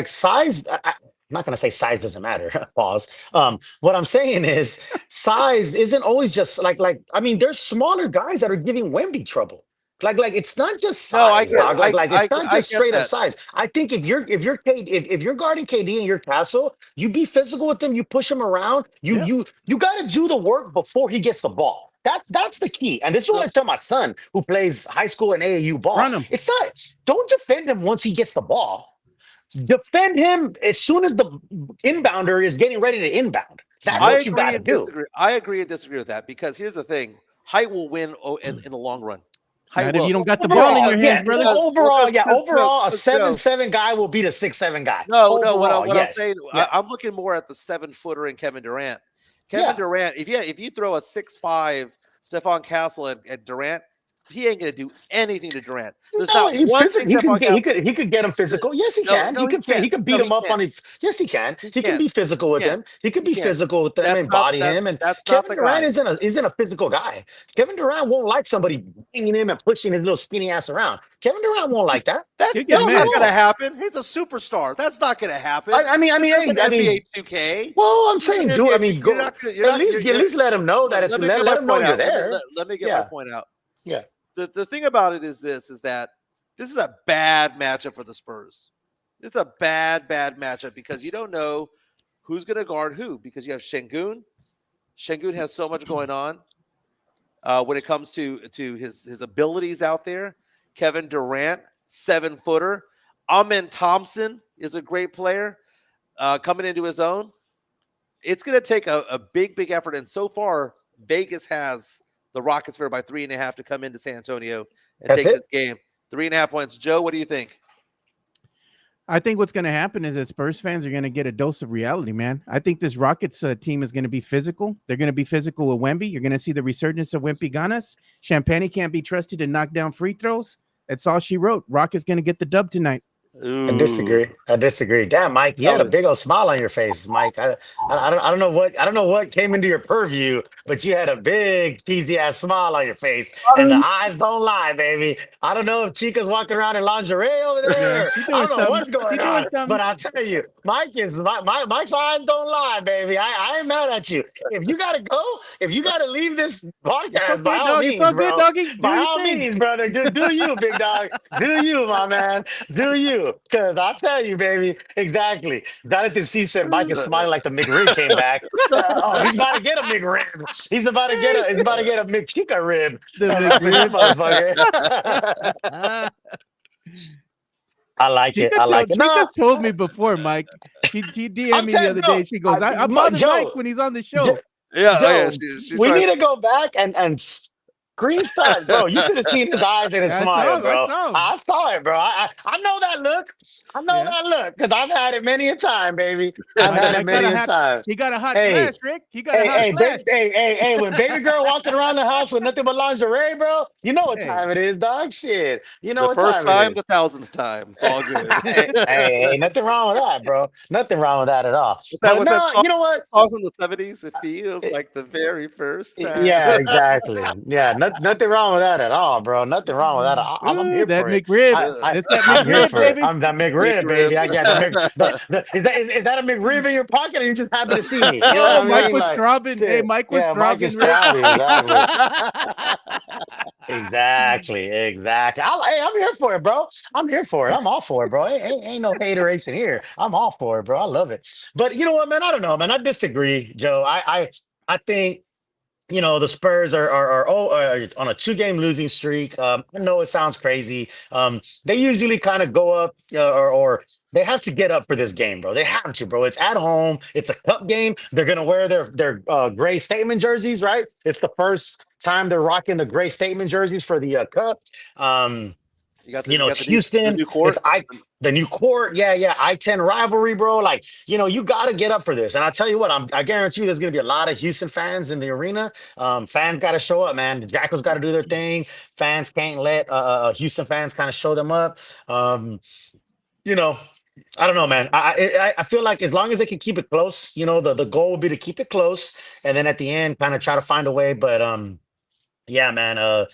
size. I'm not gonna say size doesn't matter. Pause. What I'm saying is size isn't always just like. I mean, there's smaller guys that are giving Wemby trouble. Like it's not just size. It's not just straight up size. I think if you're guarding KD and you're Castle, you be physical with him. You push him around. You got to do the work before he gets the ball. That's the key. And this is what I tell my son who plays high school and AAU ball. It's not. Don't defend him once he gets the ball. Defend him as soon as the inbounder is getting ready to inbound. That's what you got to do. I agree and disagree with that, because here's the thing: height will win in the long run. If you don't got the ball in your hands, brother. Overall, a 7'7" guy will beat a 6'7" guy. No. What I'm saying, I'm looking more at the 7-footer in Kevin Durant. Durant, if you throw a 6'5" Stephon Castle at Durant, he ain't gonna do anything to Durant. There's No, not one thing he that could get he could get him physical. Yes, he No, can. no, he can't. He could beat No, he him up can't. on his. Yes, he can. He He can can't. be physical He with can't. him. He could He be can't. physical with them and body him. And That's not Kevin the Durant guy. isn't a physical guy. Kevin Durant won't like somebody banging him and pushing his little skinny ass around. Kevin Durant won't like that. That's He'll get not mad. gonna happen. He's a superstar. That's not gonna happen. I mean, This isn't hey, NBA 2K. Well, I'm This isn't saying, dude. I NBA mean, 2K. go at least let him know that it's let him know you're there. Let me get my point out. Yeah. The thing about it is that this is a bad matchup for the Spurs. It's a bad matchup because you don't know who's going to guard who because you have Şengün. Şengün has so much going on when it comes to his abilities out there. Kevin Durant, 7-footer. Amen Thompson is a great player coming into his own. It's going to take a big effort. And so far, Vegas has the Rockets favored by 3.5 to come into San Antonio and take this game. 3.5 points. Joe, what do you think? I think what's going to happen is that Spurs fans are going to get a dose of reality, man. I think this Rockets team is going to be physical. They're going to be physical with Wemby. You're going to see the resurgence of Wemby Ganas. Champagne can't be trusted to knock down free throws. That's all she wrote. Rockets going to get the dub tonight. Ooh. I disagree. Damn, Mike, you had a big old smile on your face, Mike. I don't know what came into your purview, but you had a big cheesy ass smile on your face, and the eyes don't lie, baby. I don't know if Chica's walking around in lingerie over there. I don't know what's going on, but I'll tell you, Mike's eyes don't lie, baby. I ain't mad at you. If you gotta go, if you gotta leave this podcast, by all means, bro. By all means, brother, do you, big dog? Do you, my man? Do you? Because I'll tell you, baby, exactly. Jonathan C said Mike is smiling like the McRib came back. He's about to get a McRib. He's about to get a McChica rib. The McRib, motherfucker. I like it. Chica's told me before, Mike. She DM'd me the other day. She goes, "I'm bothering Mike when he's on the show." Joe, we need to go back and screenshot, bro. You should have seen his eyes and his smile, bro. I saw it, bro. I know that look. I know that look because I've had it many a time, baby. I've had it many a time. He got a hot flash, Rick. He got a hot flash. Hey, when baby girl walking around the house with nothing but lingerie, bro, you know what time it is, dog. Shit. You know what time it is. The first time, the 1,000th time. It's all good. hey, nothing wrong with that, bro. Nothing wrong with that at all. But no, you know what? In the 70s, it feels like the very first time. Yeah, exactly. Yeah, nothing wrong with that at all, bro. Nothing wrong with that. I'm here that for McRib. I'm here for it. I'm that McRib, baby. I got is that a McRib in your pocket, or you just happy to see me? You know Mike was throbbing. Hey, Mike was throbbing. Exactly. I'm here for it, bro. I'm here for it. I'm all for it, bro. Ain't no hateration here. I'm all for it, bro. I love it. But you know what, man? I don't know, man. I disagree, Joe. I think, you know, the Spurs are on a 2-game losing streak. I know it sounds crazy. They usually kind of go up or they have to get up for this game, bro. They have to, bro. It's at home. It's a cup game. They're going to wear their gray statement jerseys, right? It's the first time they're rocking the gray statement jerseys for the cup. It's Houston. The new court. The new court. Yeah. I-10 rivalry, bro. Like, you know, you got to get up for this. And I'll tell you what, I guarantee you there's going to be a lot of Houston fans in the arena. Fans got to show up, man. The Jackals got to do their thing. Fans can't let Houston fans kind of show them up. You know, I don't know, man. I feel like as long as they can keep it close, you know, the goal would be to keep it close. And then at the end, kind of try to find a way. But yeah, man.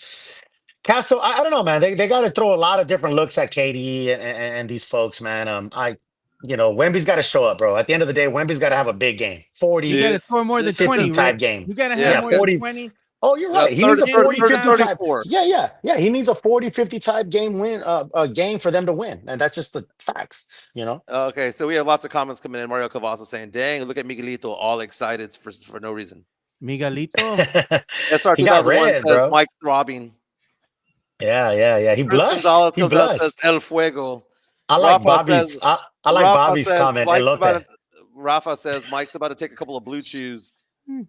Castle, I don't know, man. They got to throw a lot of different looks at KD and these folks, man. Wemby's got to show up, bro. At the end of the day, Wemby's got to have a big game. 40. You got to score more than 20 type game. You got to have more 40, than 20. Oh, you're right. He needs a 40-50 type. Yeah. He needs a 40-50 type game for them to win, and that's just the facts, you know. Okay, so we have lots of comments coming in. Mario Cavazos saying, "Dang, look at Miguelito, all excited for no reason." Miguelito. SR 2001 says bro. Mike throbbing. Yeah. He blushed. He blushed. Says El Fuego. I like Bobby's. I like Bobby's comment. Rafa says Mike's about to take a couple of blue chews.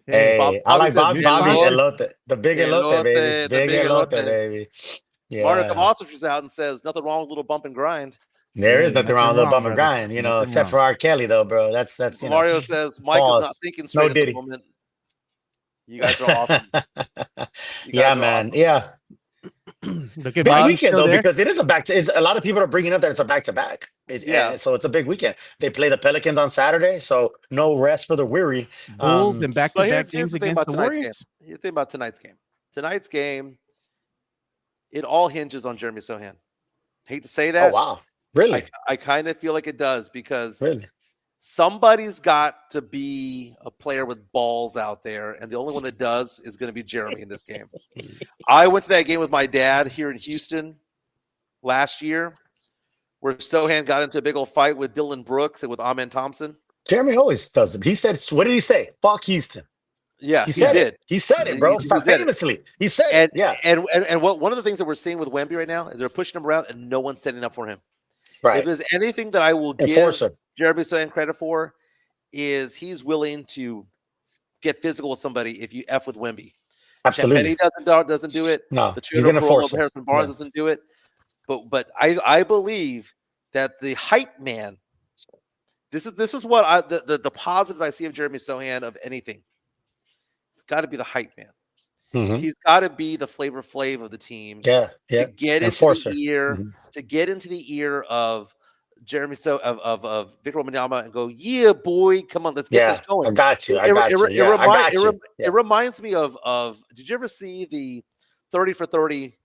Hey, I like Bobby elote. The big elote, baby. Big elote, baby. Yeah. Mario Cavazos is out and says nothing wrong with a little bump and grind. There is nothing wrong with a little bump and grind, you know, except for R. Kelly, though, bro. That's you know. Mario says Mike is not thinking straight at the moment. You guys are awesome. Yeah, man. Awesome. Yeah. Look at Big Mikey weekend still though, there. because it is a back to. A lot of people are bringing up that it's a back to back. Yeah. So it's a big weekend. They play the Pelicans on Saturday, so no rest for the weary. Bulls and But back-to-back here's games the thing against about the tonight's game. Warriors. Here's the thing about tonight's game. Tonight's game, it all hinges on Jeremy Sohan. Hate to say Oh that. wow, really? I kind of feel like it does because Really? somebody's got to be a player with balls out there, and the only one that does is going to be Jeremy in this game. I went to that game with my dad here in Houston last year, where Sohan got into a big old fight with Dylan Brooks and with Amen Thompson. Jeremy always does it. He said, "What did he say? Fuck Houston." Yeah, He he said did. it. He said it, bro. He said it. Famously, he said And it. Yeah, and what one of the things that we're seeing with Wemby right now is they're pushing him around and no one's standing up for him. If right. there's anything that I will give Enforcer. Jeremy Sohan credit for, is he's willing to get physical with somebody if you F with Wemby. Absolutely. Champagny doesn't do it. No, The he's gonna Tudor force Corolla it. Harrison Barnes Yeah. doesn't do it. But I believe that the hype man. This is what the positive I see of Jeremy Sohan of anything. It's got to be the hype man. Mhm. He's got to be the Flavor Flav of the team. Yeah, yeah. To get into Enforcer. the ear, Mhm. to get into the ear of Jeremy of Victor Wembanyama and go, yeah, boy, come on, let's get Yeah, this going. I got you. I It, got you. it, Yeah, I got you. it reminds me of did you ever see the 30 for 30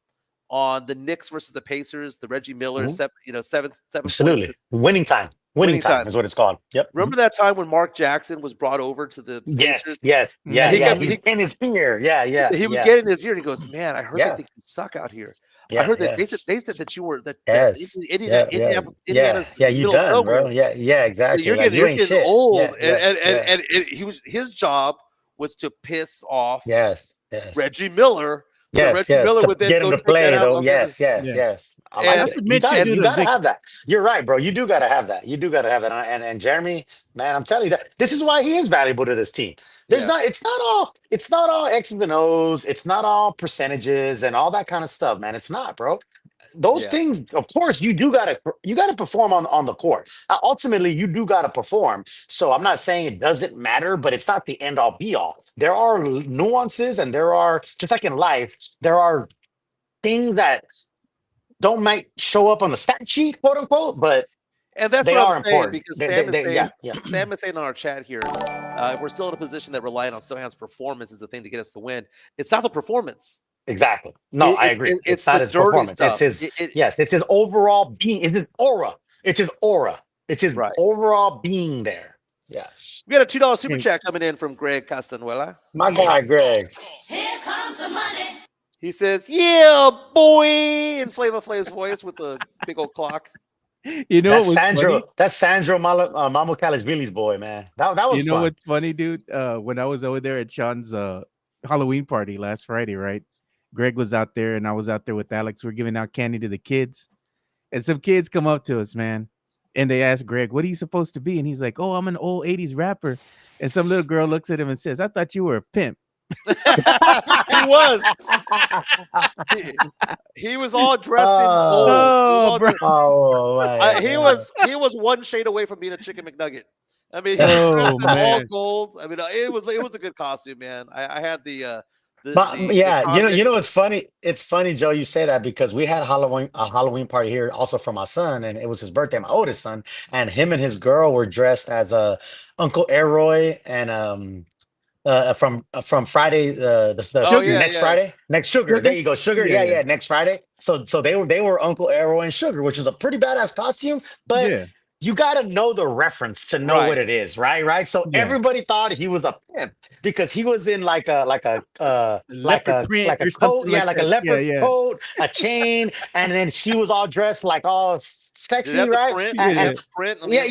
on the Knicks versus the Pacers, the Reggie Miller, Mhm. seven Absolutely. points? Winning time. Winning Winning time time. is what it's called. Yep. Remember that time when Mark Jackson was brought over to the Yes, Pacers? yes, yeah, He yeah. got- He's in his ear. Yeah, yeah. He would yeah. get in his ear and he goes, "Man, I heard Yeah. they think you suck out here. Yeah, I heard that yeah. they said that you were that Yes. Indiana's Yeah, you middle of done, bro. nowhere. Yeah, exactly. You're Like, getting, you ain't shit. old." Yeah, And he was his job was to piss off yes. Reggie Miller. So Yes, Reggie yes. Miller To would then get go him to take play, that out though. on Yes, yes, Yeah. yes. I And like that's it. what You Mitch got, should do you to got to Vic. have that. You're right, bro. You do got to have that. You do got to have that. And Jeremy, man, I'm telling you that this is why he is valuable to this team. There's Yeah. not. It's not all X's and O's. It's not all percentages and all that kind of stuff, man. It's not, bro. Those Yeah. things, of course, you gotta perform on the court. Ultimately, you do gotta perform. So I'm not saying it doesn't matter, but it's not the end all be all. There are nuances, and there are, just like in life, there are things that might show up on the stat sheet, quote unquote, but And that's they what are I'm saying important. because They- Sam they- is saying yeah, yeah. Sam is saying on our chat here, if we're still in a position that relying on Sohan's performance is the thing to get us to win, it's not the performance. Exactly. No, I agree. It's not the his dirty performance. stuff. It's his yes. It's his overall being. It's his aura. It's his aura. It's his Right. overall being there. Yeah. We got a $2 super Okay. chat coming in from Greg Castanuela. My guy, Greg. Here comes the money. He says, "Yeah, boy," in Flavor Flav's voice with the big old clock. You know That's what was Sandro. funny? That's Sandro Mamo Billy's boy, man. That was You know fun. what's funny, dude? When I was over there at Sean's Halloween party last Friday, right? Greg was out there and I was out there with Alex. We're giving out candy to the kids. And some kids come up to us, man. And they ask Greg, "What are you supposed to be?" And he's like, "Oh, I'm an old 80s rapper." And some little girl looks at him and says, "I thought you were a pimp." He was. He was all dressed in gold. Oh, bro. Oh, my He God. was one shade away from being a chicken McNugget. I mean, he Oh, was dressed in all man. gold. I mean, it was a good costume, man. I had the Yeah, you convict- know what's funny? It's funny, Joe, you say that because we had a Halloween party here also for my son, and it was his birthday, my oldest son, and him and his girl were dressed as Uncle Elroy and from Friday the Oh, yeah, next yeah. Friday, next Sugar. Sugar? There you go, Sugar. Yeah, Yeah, yeah. next Friday. So they were Uncle Elroy and Sugar, which was a pretty badass costume, but Yeah. you got to know the reference to know what Right. it is, right? So Yeah. everybody thought he was a pimp because he was in like a Leopard print like or a something coat, yeah, like like a that. Yeah, leopard yeah. coat, a chain, and then she was all dressed like all Did sexy, it have the right? print? Yeah. Did it have the print on the Yeah.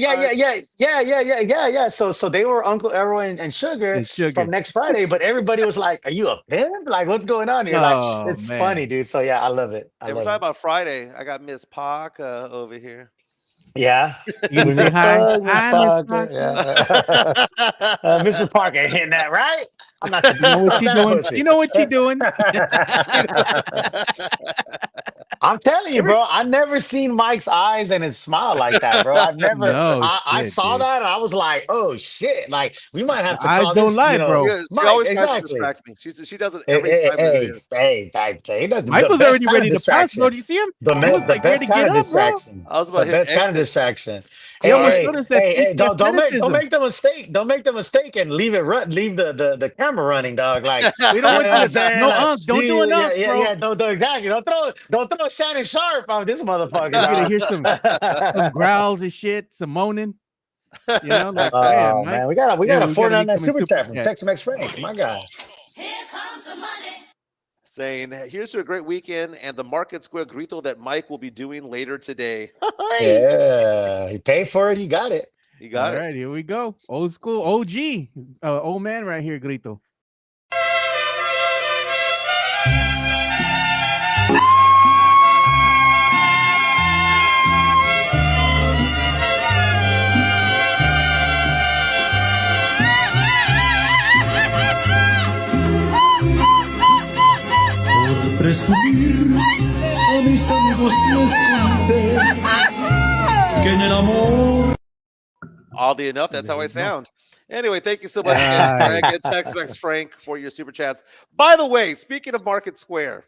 inside? So they were Uncle Elroy and Sugar And Sugar. from next Friday, but everybody was like, "Are you a pimp? Like, what's going on here?" Oh, Like, it's man. funny, dude. So yeah, I love it. I Hey, we're love talking it. about Friday. I got Miss Park over here. Yeah. You can say hi. Miss Hi, Miss Parker. Parker. Yeah. Mrs. Parker hitting that, right? I'm not You know what she that doing? pussy. You know what she doing? I'm telling you, bro. I never seen Mike's eyes and his smile like that, bro. I've never. No I shit, saw dude. that and I was like, oh shit! Like we might have The to eyes call don't this, lie, bro. Yeah, she Mike. always tries to Exactly. distract me. She does it Hey, every hey, time we're hey, here. hey, Mike the was best already kind of ready to pass, bro. distraction. Do you see him? The He was the like ready best to get kind of up, bro. distraction. I was The about to hit best kind of exit. distraction. He Hey, All almost right. hey, showed us that hey, hey! sneaky Don't athleticism. make the mistake. Don't make the mistake and leave it leave the camera running, dog. Like We you don't know want what you I'm to. saying? No, Like don't do an unk, bro. yeah. Don't exactly. Don't throw Shannon Sharp on this motherfucker, You're gonna dog. hear some growls and shit, some moaning. You know, like man, Oh Mike. man, we got Yeah, a we gotta 49 get that them in super super chat from chat. Tex-Mex Frank. My God. Here comes the money. Saying, here's to a great weekend and the Market Square Grito that Mike will be doing later today. Yeah, he paid for it. He got it. You All got it. right, here we go. Old school, OG, old man right here, Grito. Por presumir a mis amigos les conté que en el amor. Oddly enough, that's how I sound. Anyway, thank you so much again, Greg and Tex-Mex Frank, for your super chats. By the way, speaking of Market Square,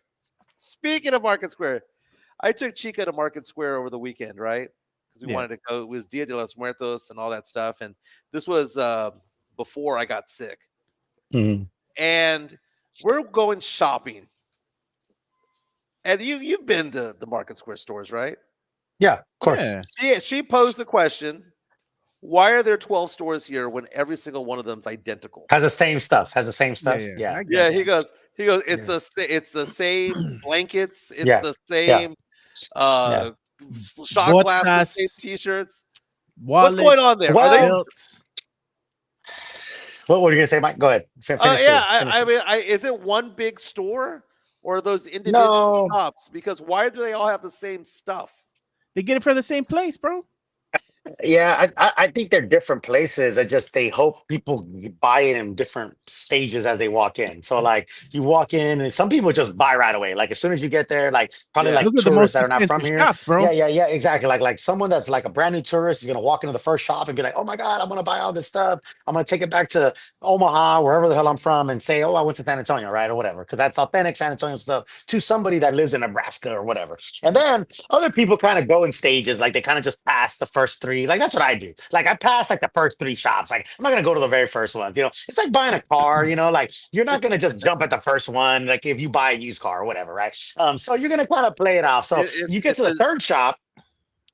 I took Chica to Market Square over the weekend, right? Because we wanted to go. It was Dia de los Muertos and all that stuff. And this was before I got sick. Mhm. And we're going shopping. And you've been to the Market Square stores, right? Yeah, of course. Yeah. She posed the question, why are there 12 stores here when every single one of them is identical? Has the same stuff. Has the same stuff. Yeah. I Yeah, get he that. goes, it's the same blankets, it's Yeah, the yeah, same yeah. shot glass, the same Botas, t-shirts. What's wallet, going on there? Are they Well, belts. what were you gonna say, Mike? Go ahead. Finish yeah, finish I it. mean, is it one big store or are those individual No, shops? Because why do they all have the same stuff? They get it from the same place, bro. yeah, I think they're different places. I just they hope people buy it in different stages as they walk in. So like you walk in and some people just buy right away. Like as soon as you get there, like probably Yeah. like Those are the tourists most that are not from expensive here. shops, bro. Yeah, exactly. Like someone that's like a brand new tourist is gonna walk into the first shop and be like, oh my God, I'm gonna buy all this stuff. I'm gonna take it back to Omaha, wherever the hell I'm from, and say, oh, I went to San Antonio, right? Or whatever. Because that's authentic San Antonio stuff to somebody that lives in Nebraska or whatever. And then other people kind of go in stages, like they kind of just pass the first three. Like that's what I do. Like I pass like the first three shops. Like I'm not gonna go to the very first one. You know, it's like buying a car. You know, like you're not gonna just jump at the first one. Like if you buy a used car or whatever, right? So you're gonna kind of play it off. So you get It's to the third shop.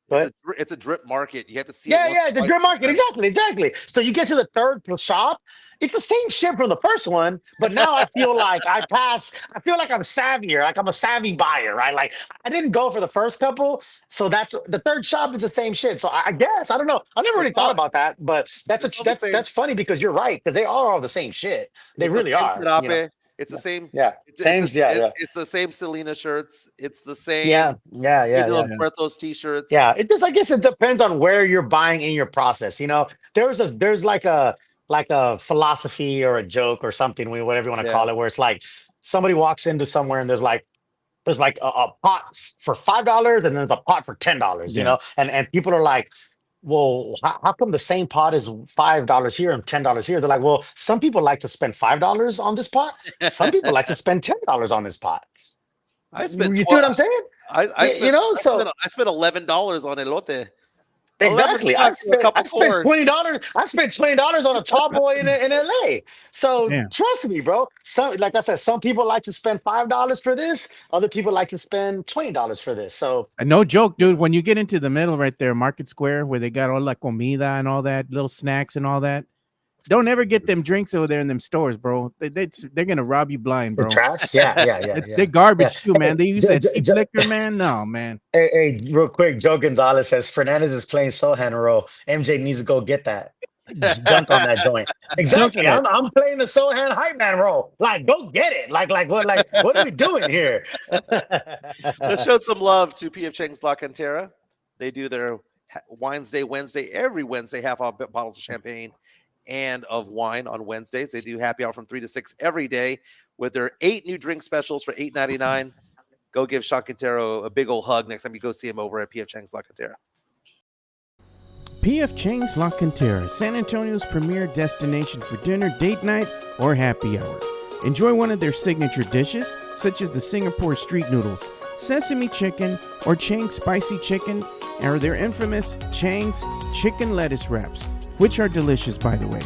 But it's a drip market. You have to see it yeah, once yeah, or it's a twice good market. before Exactly. So you get to the third shop. It's the same shit from the first one, but now I feel like I feel like I'm savvier, like I'm a savvy buyer, right? Like I didn't go for the first couple, so that's the third shop is the same shit. So I guess I don't know. I never it's really thought about that, but all the same. that's funny because you're right because they are all the same shit. They It's the really same are. You know. serape. It's the same. Yeah. Same. Yeah. It's the same Selena shirts. It's the same Yeah. Yeah. Dia Yeah. de Yeah. los Muertos t-shirts. Yeah, it just I guess it depends on where you're buying in your process. You know, there's like a philosophy or a joke or something, whatever you want to Yeah. call it, where it's like somebody walks into somewhere and there's like a pot for $5 and there's a pot for $10, you Yeah. know, and people are like, well, how come the same pot is $5 here and $10 here? They're like, well, some people like to spend $5 on this pot. Some people like to spend $10 on this pot. I spent You see 12. what I'm saying? You know, so I spent $11 on elote. exactly. $11 for a cup I of spent corn. $20. I spent $20 on a tall boy in LA. So Yeah. trust me, bro. Some like I said, some people like to spend $5 for this. Other people like to spend $20 for this. So And no joke, dude. When you get into the middle right there, Market Square, where they got all la comida and all that, little snacks and all that, don't ever get them drinks over there in them stores, bro. They're gonna rob you blind, the bro. trash, yeah. They're garbage too, Hey, man. They use J- that J- cheap J- liquor, man. No, man. hey, real quick, Joe Gonzalez says Fernandez is playing Sohan roll. MJ needs to go get that. Dunk on that joint. Dunk Exactly. on it. I'm playing the Sohan hype man role. Like, go get it. What are we doing here? Let's show some love to PF Chang's La Cantera. They do their Wednesday, every Wednesday, half off bottles of champagne and of wine on Wednesdays. They do happy hour from 3 to 6 every day with their 8 new drink specials for $8.99. go give Sean Quintero a big old hug next time you go see him over at PF Chang's La Cantera. PF Chang's La Cantera, San Antonio's premier destination for dinner, date night, or happy hour. Enjoy one of their signature dishes, such as the Singapore street noodles, sesame chicken, or Chang's spicy chicken, or their infamous Chang's chicken lettuce wraps, which are delicious, by the way.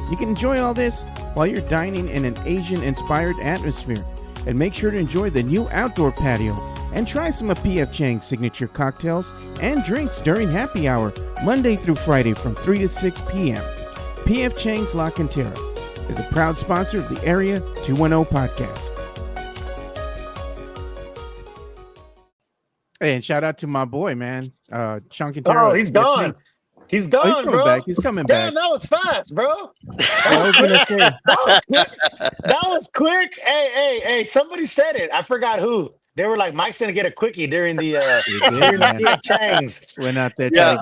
You can enjoy all this while you're dining in an Asian-inspired atmosphere. And make sure to enjoy the new outdoor patio and try some of PF Chang's signature cocktails and drinks during happy hour, Monday through Friday from 3 to 6 p.m. PF Chang's La Cantera is a proud sponsor of the Area 210 podcast. Hey, and shout out to my boy, man, Sean Quintero. Oh, he's gone. He's gone, he's coming bro. back. He's coming Damn, back. that was fast, bro. That was quick. Hey, somebody said it. I forgot who. They were like, Mike's gonna get a quickie during the PF Chang's. Went out there. Yeah,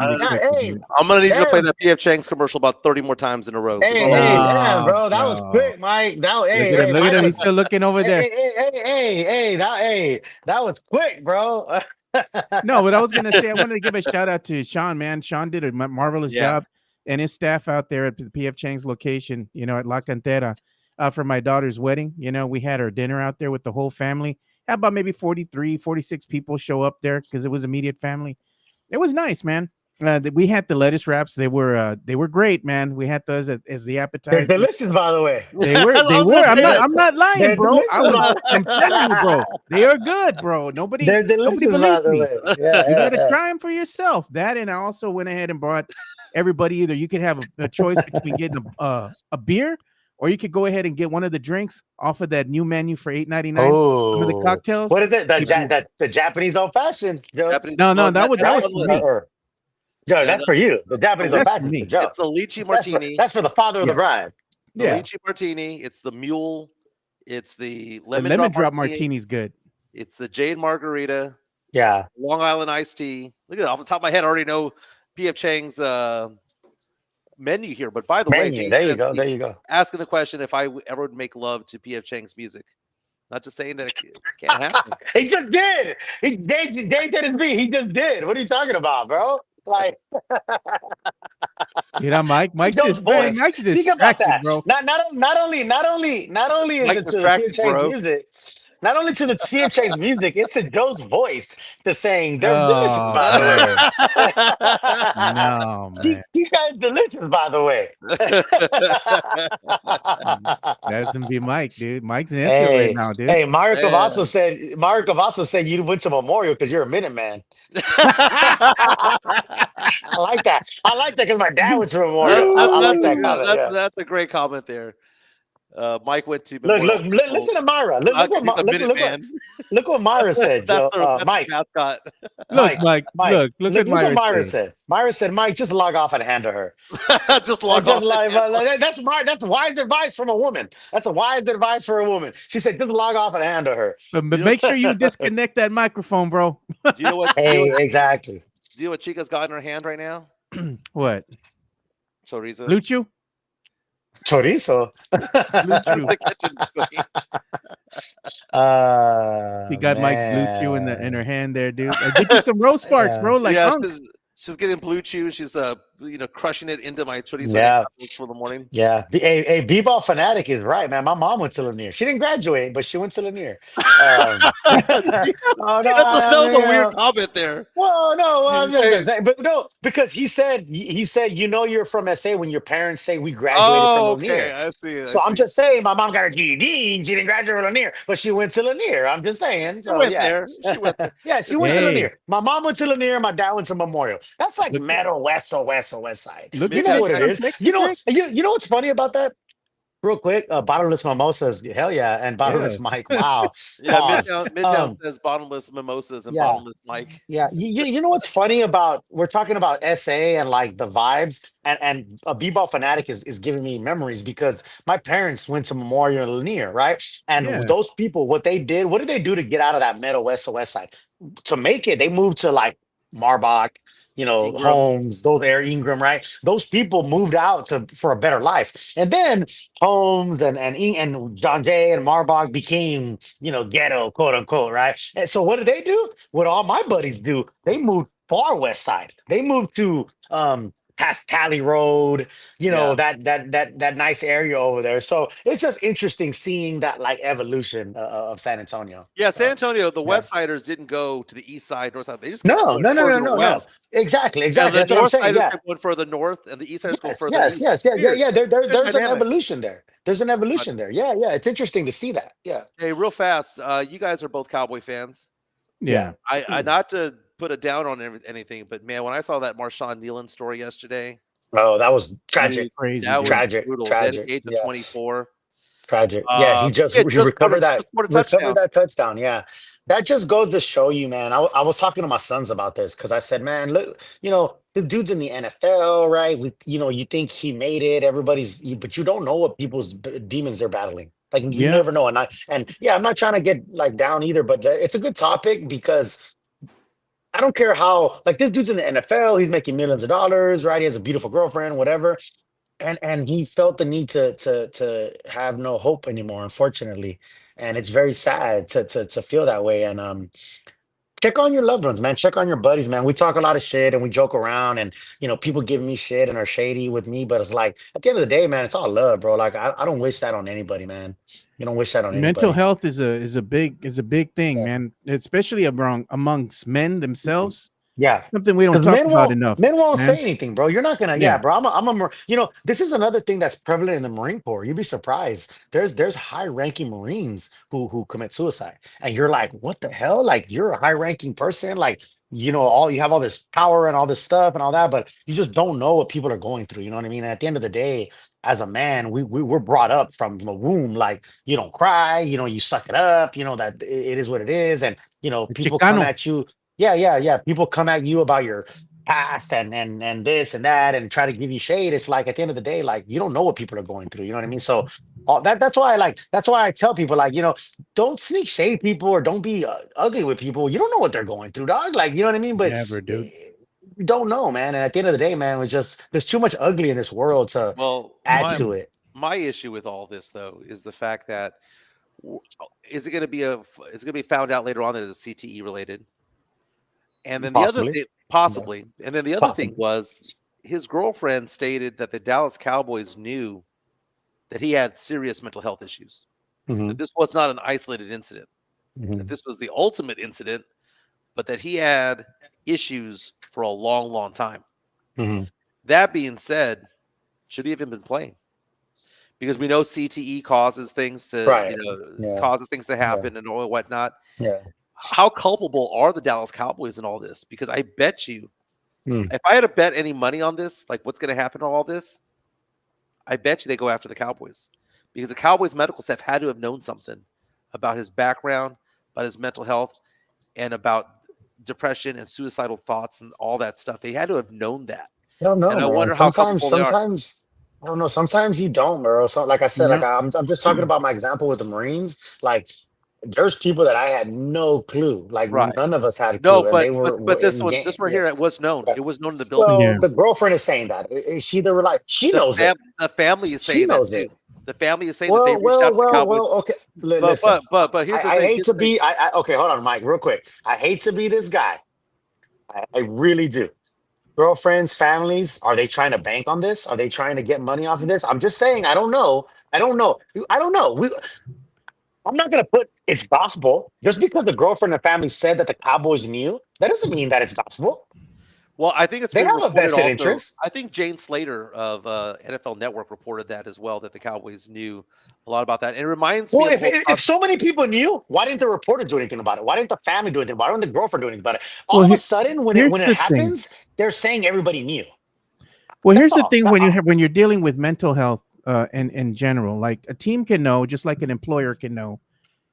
hey, I'm gonna need you to play that PF Chang's commercial about 30 more times in a row. Yeah, bro, that was quick, Mike. Look at him. He's still looking over there. That was quick, bro. No, but I was gonna say I wanted to give a shout out to Sean, man. Sean did a marvelous job, and his staff out there at the PF Chang's location, at La Cantera, for my daughter's wedding. We had our dinner out there with the whole family. Had about maybe 43, 46 people show up there because it was immediate family. It was nice, man. We had the lettuce wraps. They were great, man. We had those as the appetizer. They're delicious, by the way. They were. I'm not lying, bro. I'm telling you, bro. They are good, bro. Nobody believes me. You gotta try them for yourself. That, and I also went ahead and brought everybody. Either you could have a choice between getting a beer, or you could go ahead and get one of the drinks off of that new menu for $8.99. Some of the cocktails. What is it? The Japanese old fashioned. No, that was for me. Yo, that's for you. The Japanese old fashioned. It's the lychee martini. That's for the father of the bride. The lychee martini. It's the mule. It's the lemon drop martini's good. It's the jade margarita. Yeah. Long Island iced tea. Look at that. Off the top of my head, I already know PF Chang's menu here. But by the way, there you go. Asking the question if I ever would make love to PF Chang's music. Not just saying that it can't happen. He just did. Dave did his beat. He just did. What are you talking about, bro? Like, Mike's just think about that, bro. Not only is it to the PF Chang's music. Not only to the PF Chang's music, it's to Joe's voice to saying they're delicious, by the way. No, man. You guys delicious, by the way. That's gonna be Mike, dude. Mike's an answer right now, dude. Hey, Mark Cavasso said you went to Memorial because you're a Minuteman. I like that. Because my dad went to Memorial. I like that comment. That's a great comment there. Mike went to look. Listen to Myra. Look what Myra said, Joe. Mike. Mascot. Look what Myra said. Myra said, Mike, just log off and hand to her. just log off. That's wise advice from a woman. That's a wise advice for a woman. She said, just log off and hand to her. But make sure you disconnect that microphone, bro. Do you know what? Exactly. Do you know what Chica's got in her hand right now? What? Chorizo. Luchu? Chorizo. She got Mike's Blue Chew in her hand there, dude. Get you some roast sparks, bro. Like, she's getting Blue Chew. She's crushing it into my chorizo for the morning. Yeah. Hey, B-Ball Fanatic is right, man. My mom went to Lanier. She didn't graduate, but she went to Lanier. That was a weird comment there. Well, no, I'm just saying, but no, because he said you're from SA when your parents say we graduated from Lanier. Okay, I see. So I'm just saying, my mom got a GED. She didn't graduate from Lanier, but she went to Lanier. I'm just saying. She went there. Yeah, she went to Lanier. My mom went to Lanier. My dad went to Memorial. That's like Meadow West or West Side. Look, you know what it is. You know what's funny about that? Real quick, bottomless mimosas, hell yeah, and bottomless Mike. Wow. Midtown says bottomless mimosas and bottomless Mike. Yeah, you know what's funny about we're talking about SA and like the vibes, and a b-ball fanatic is giving me memories because my parents went to Memorial and Lanier, right? And those people, what did they do to get out of that Meadow West or West Side? To make it, they moved to like Marbach. Ingram. Holmes, those Ingram, right? Those people moved out for a better life. And then Holmes and John Jay and Marbach became, ghetto, quote unquote, right? And so what did they do? What all my buddies do? They moved far west side. They moved to past Tally Road, Yeah. that nice area over there. So it's just interesting seeing that like evolution of San Antonio. Yeah, San Antonio, the Yeah. West Siders didn't go to the east side, north side. They just kept No, going no, no, no, further no, no. west. Exactly. And That's the what I'm north saying. siders Yeah. kept going further north, and the east siders go Yes, further yes, east. yes, yeah, yeah, Weird. yeah. There's Good an dynamic. evolution there. There's an evolution there. Yeah, yeah. It's interesting to see that. Yeah. Hey, real fast, you guys are both Cowboy fans. Yeah. I not to put it down on anything, but man, when I saw that Marshawn Kneeland story yesterday, Oh, that was tragic. dude, Crazy. that was Tragic. brutal. Dead at Tragic. the age of Yeah. 24. Tragic. Yeah, he Just recovered scored a touchdown. that touchdown. Yeah, that just goes to show you, man. I was talking to my sons about this because I said, man, look, the dude's in the NFL, right? You think he made it. But you don't know what people's demons they're battling. Like you Yeah. never know. And yeah, I'm not trying to get like down either, but it's a good topic because I don't care how like this dude's in the NFL. He's making millions of dollars, right? He has a beautiful girlfriend, whatever. And he felt the need to have no hope anymore, unfortunately. And it's very sad to feel that way. And check on your loved ones, man. Check on your buddies, man. We talk a lot of shit and we joke around, and people give me shit and are shady with me. But it's like at the end of the day, man, it's all love, bro. Like I don't wish that on anybody, man. You don't wish that on Mental anybody. health is a big thing, Yeah. man. Especially amongst men themselves. Yeah. Something we don't Because talk about enough. men won't man. say anything, bro. You're not gonna, Yeah. bro. This is another thing that's prevalent in the Marine Corps. You'd be surprised. There's high-ranking Marines who commit suicide, and you're like, what the hell? Like you're a high-ranking person, like you have all this power and all this stuff and all that, but you just don't know what people are going through. You know what I mean? And at the end of the day, as a man, we were brought up from the womb, like you don't cry, you suck it up, that it is what it is, and people come Chicano. at you. Yeah. People come at you about your past and this and that and try to give you shade. It's like at the end of the day, like you don't know what people are going through. You know what I mean? So that's why I tell people like, don't sneak shade people or don't be ugly with people. You don't know what they're going through, dog. Like, you know what I mean? But Never, dude. you don't know, man. And at the end of the day, man, there's too much ugly in this world to add to it. My issue with all this though is the fact that is it going to be found out later on that it's CTE related? And then Possibly. the other thing, possibly, and then the other thing was his girlfriend stated that the Dallas Cowboys knew that he had serious mental health issues. Mhm. That this was not an isolated incident. Mhm. That this was the ultimate incident, but that he had issues for a long, long time. Mhm. That being said, should he have even been playing? Because we know CTE causes things to, Right. Yeah. causes things to happen and all whatnot. Yeah. How culpable are the Dallas Cowboys in all this? Because I bet you, Mm. if I had to bet any money on this, like what's going to happen to all this, I bet you they go after the Cowboys. Because the Cowboys medical staff had to have known something about his background, about his mental health, and about depression and suicidal thoughts and all that stuff. They had to have known that. I don't know, And I man. wonder how culpable they are. Sometimes I don't know. Sometimes you don't, bro. So, like I said, Yeah. I'm just talking about my example with the Marines. Like, there's people that I had no clue. Like, Right. none of us had a clue. No, but this one, this right here, it was known. Yeah. It was known in the building. Well, Yeah. the girlfriend is saying that. Is she the like? She knows it. The family is She saying that knows too. it. The family is saying that they reached out to the Cowboys. Okay. But here's the I thing. hate to be. Okay, hold on, Mike, real quick. I hate to be this guy. I really do. Girlfriends, families, are they trying to bank on this? Are they trying to get money off of this? I'm just saying, I don't know. I'm not going to put it's gospel. Just because the girlfriend and family said that the Cowboys knew, that doesn't mean that it's gospel. Well, I think it's They been have a reported vested also. interest. I think Jane Slater of NFL Network reported that as well, that the Cowboys knew a lot about that. And it reminds Well, me of if so many people knew, why didn't the reporter do anything about it? Why didn't the family do anything? Why didn't the girlfriend do anything about it? All of a sudden, when here's it the thing. happens, they're saying everybody knew. Well, here's the all. thing: when you're dealing with mental health in general, like a team can know, just like an employer can know,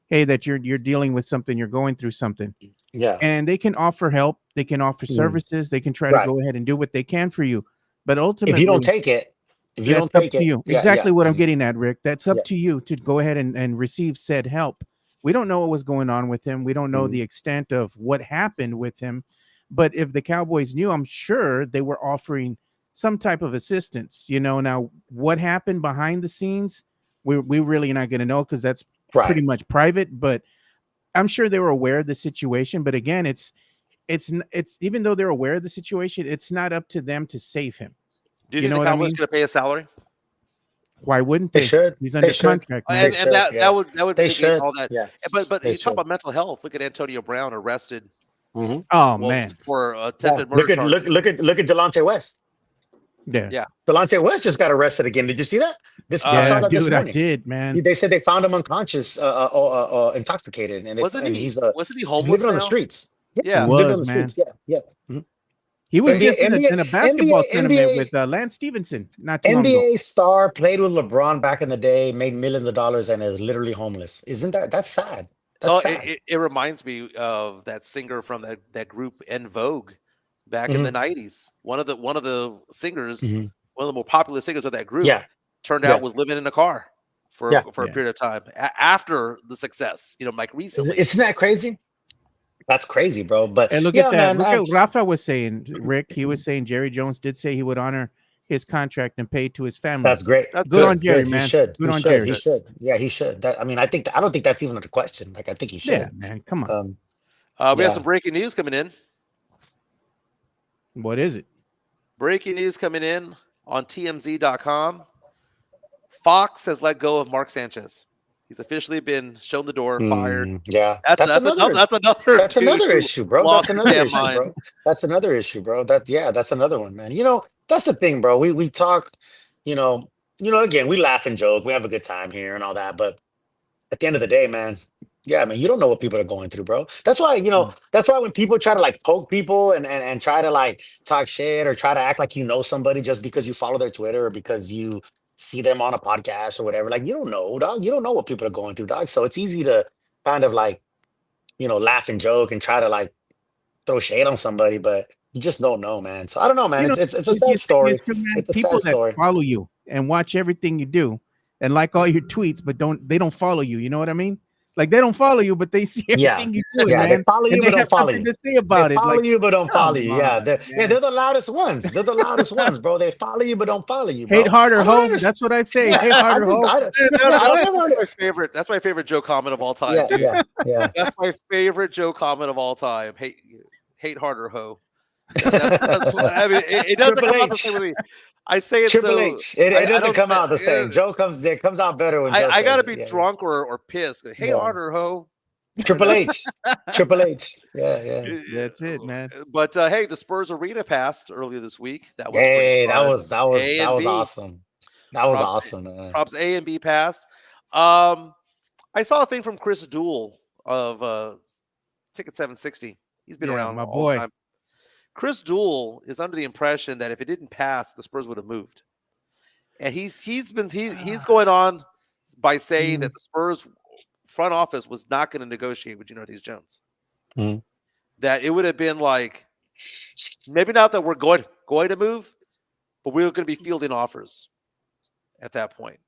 hey, that you're dealing with something, you're going through something, Yeah. and they can offer help, they can offer services, they can try Right. to go ahead and do what they can for you. But ultimately, If you don't take it, that's up to you. yeah, Exactly yeah. what I'm getting at, Rick. That's up Yeah. to you to go ahead and receive said help. We don't know what was going on with him. We don't know the extent of what happened with him. But if the Cowboys knew, I'm sure they were offering some type of assistance. Now what happened behind the scenes, we really not going to know because that's pretty much private. But I'm sure they were aware of the situation. But again, it's even though they're aware of the situation, it's not up to them to save him. Do you think the Cowboys going to pay a salary? Why wouldn't they? They should. He's under contract, man. And that would mitigate all that. Yeah. But you talk about mental health. Look at Antonio Brown arrested. Mm-hmm. Oh man, for attempted murder. Look at Delonte West. Yeah. Delonte West just got arrested again. Did you see that? I saw that this morning. I did, man. They said they found him unconscious, intoxicated, and wasn't he homeless? He's living on the streets. Yeah, he's living on the streets. Yeah. Mm-hmm. He was just in a basketball tournament with Lance Stevenson. Not too long ago. NBA star, played with LeBron back in the day, made millions of dollars, and is literally homeless. Isn't that's sad? That's sad. It reminds me of that singer from that group En Vogue back in the 90s. One of the singers, one of the more popular singers of that group, turned out was living in a car for a period of time after the success. Like recently. Isn't that crazy? That's crazy, bro. But and look at that. Look at what Rafa was saying, Rick. He was saying Jerry Jones did say he would honor his contract and pay to his family. That's great. That's good on Jerry, man. He should. Good on Jerry. He should. Yeah, he should. I don't think that's even a question. Like, I think he should. Yeah, man. Come on. We have some breaking news coming in. What is it? Breaking news coming in on TMZ.com. Fox has let go of Mark Sanchez. He's officially been shown the door, fired. Yeah, that's another issue, bro. That's another issue, bro. That's another one, man. That's the thing, bro. We talk, again, we laugh and joke. We have a good time here and all that. But at the end of the day, man, you don't know what people are going through, bro. That's why, that's why when people try to like poke people and try to like talk shit or try to act like somebody just because you follow their Twitter or because you see them on a podcast or whatever, like, you don't know, dog. You don't know what people are going through, dog. So it's easy to kind of like, laugh and joke and try to like throw shade on somebody, but you just don't know, man. So I don't know, man. It's a sad story. It's a people sad story. That follow you and watch everything you do and like all your tweets, but they don't follow you. You know what I mean? Like they don't follow you, but they see everything you do, man. They follow you, but don't follow you. To say about they follow you, but don't follow you. Yeah, they're the loudest ones. They're the loudest ones, bro. They follow you, but don't follow you. Bro. Hate harder, ho. That's what I say. Hate harder, ho. That's my favorite Joe comment of all time. Yeah. That's my favorite Joe comment of all time. Hate harder, ho. It doesn't come out the same with me. I say it Triple H. It doesn't come out the same. Joe comes out better when I gotta be drunk or pissed. Hey, harder, ho. Triple H. Yeah. That's it, man. But hey, the Spurs arena passed earlier this week. That was that was awesome. That was awesome, man. Props A and B passed. I saw a thing from Chris Duell of Ticket 760. He's been around my boy. The time. Chris Duell is under the impression that if it didn't pass, the Spurs would have moved, and he's going on by saying that the Spurs front office was not going to negotiate with Northeast Jones. That it would have been like, maybe not that we're going to move, but we're going to be fielding offers at that point.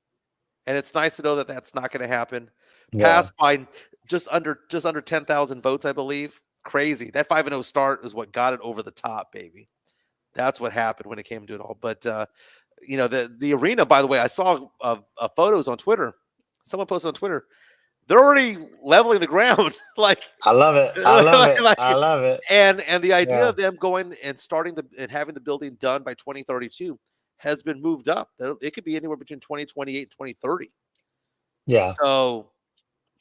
And it's nice to know that that's not going to happen. Passed by just under 10,000 votes, I believe. Crazy. That 5-0 start is what got it over the top, baby. That's what happened when it came to it all. But the arena, by the way, I saw photos on Twitter. Someone posted on Twitter. They're already leveling the ground. Like, I love it. I love it. And the idea of them going and starting and having the building done by 2032 has been moved up. It could be anywhere between 2028 and 2030. Yeah. So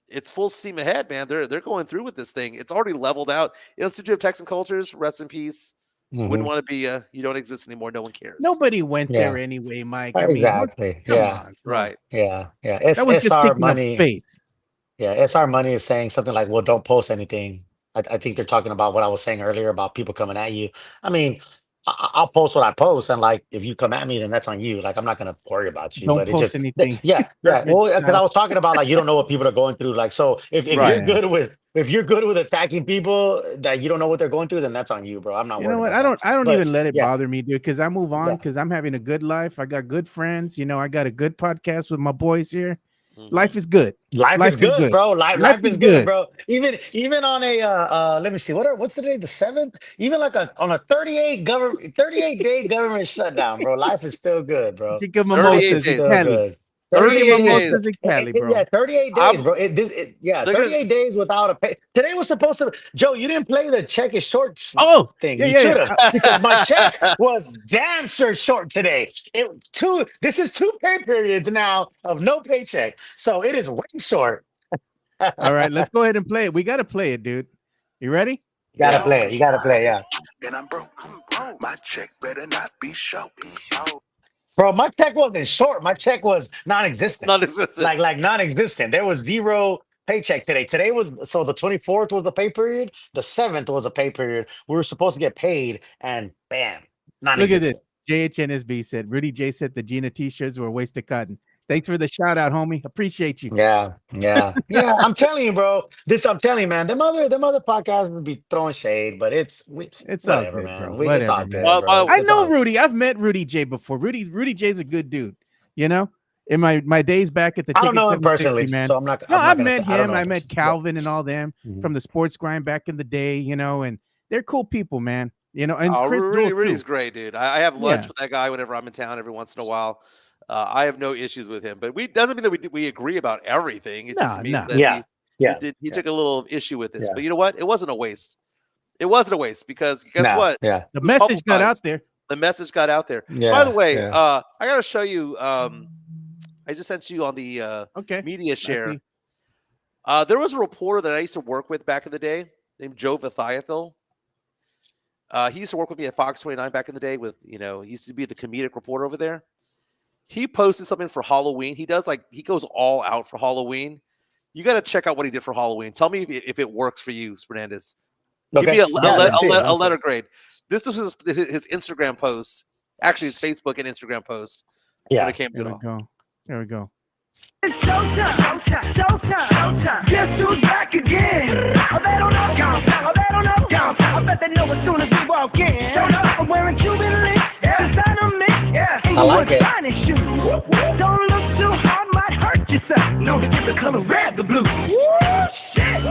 it's full steam ahead, man. They're going through with this thing. It's already leveled out. Institute of Texan Cultures, rest in peace. Wouldn't want to be you don't exist anymore. No one cares. Nobody went there anyway, Mike. I mean, exactly. Come on. Right. Yeah. That was just SR money. Face. Yeah, SR money is saying something like, well, don't post anything. I think they're talking about what I was saying earlier about people coming at you. I mean, I'll post what I post, and like if you come at me, then that's on you. Like I'm not gonna worry about you. Don't post anything. Yeah. Well, because I was talking about like you don't know what people are going through. Like so, if you're good with attacking people that you don't know what they're going through, then that's on you, bro. I'm not. You know what? I don't even let it bother me, dude. Because I move on because I'm having a good life. I got good friends. I got a good podcast with my boys here. Life is good. Life is good, bro. Life is good, bro. Even on a let me see, what's the day? The 7th? Even like on a 38-day government shutdown, bro. Life is still good, bro. Think of 38 mimosas days. in Still Cali. good. 38 days. Mimosas in Cali, bro. Yeah, 38 days, bro. They're 38 days without a pay. Today was supposed to. Joe, you didn't play the check is short Oh, thing. yeah, You yeah, should yeah. have, because my check was damn sure short today. This is 2 pay periods now of no paycheck, so it is way short. All right, let's go ahead and play it. We got to play it, dude. You ready? You gotta play it. You gotta play, yeah. And I'm broke. My check better not be short. Bro, my check wasn't short. My check was non-existent. Non-existent. Like non-existent. There was 0 paycheck today. Today was, so the 24th was the pay period. The 7th was a pay period. We were supposed to get paid, and bam, Look at this. non-existent. JHNSB said, Rudy J said the Gina t-shirts were a waste of cotton. Thanks for the shout out, homie. Appreciate you. Yeah. I'm telling you, bro. I'm telling you, man. Them other podcasts would be throwing shade, but it's all whatever, good, man. bro. It's Whatever, all man. good, Well, bro. I It's know all- Rudy. I've met Rudy J before. Rudy J's a good dude. You know, in my days back at the I don't know him 760, personally, man. so I'm not. No, I'm not I've gonna met say- I don't him. know I him met personally. Calvin and all them Mhm. from the sports grind back in the day, you know, and they're cool people, man. You know, and Chris Rudy's great, dude. I have lunch Yeah. with that guy whenever I'm in town every once in a while. I have no issues with him, but doesn't mean that we agree about everything. It just means No. that Yeah. he took a little issue with this. Yeah. But you know what? It wasn't a waste. It wasn't a waste because guess Nah, what? Yeah. The It was message got publicized. out there. The message got out there. Yeah. By the way, yeah. I gotta show you. I just sent you on the Okay. media I share. see. There was a reporter that I used to work with back in the day named Joe Vithiathil. He used to work with me at Fox 29 back in the day. He used to be the comedic reporter over there. He posted something for Halloween. He goes all out for Halloween. You got to check out what he did for Halloween. Tell me if it works for you, Fernandez. Give me a letter grade. This was his Instagram post. Actually, his Facebook and Instagram post. Yeah. When it came to There it we all. go. There we go. It's showtime. Guess who's back again? Oh, they don't know. They don't know. I bet they know as soon as we walk in. I'm wearing Cuban links. Designer mix. I like it. Don't look too hard, might hurt yourself. Know to get the color red, the blue. Shit.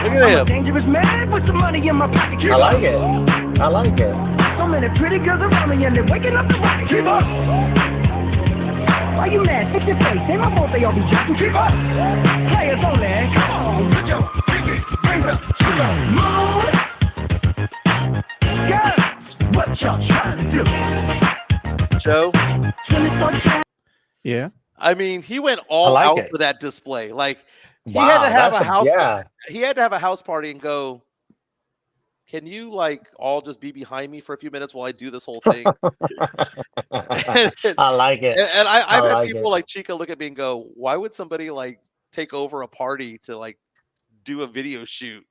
Look at him. Dangerous man with some money in my pocket. Keep I like up. it. I like it. So many pretty girls around me and they're waking up the rocket. Keep up. Why you mad? Fix your face. Ain't my fault they all be jacking. Keep up. Players only. Come on, put your pinky finger to the moon. Girls, what y'all trying to do? Joe. Yeah. I mean, he went all like out it. for that display. Like he Wow, had to have that's a house. Yeah. He had to have a house party and go. Can you all just be behind me for a few minutes while I do this whole thing? I like it. And I've had like people it. like Chica look at me and go, "Why would somebody take over a party to do a video shoot?"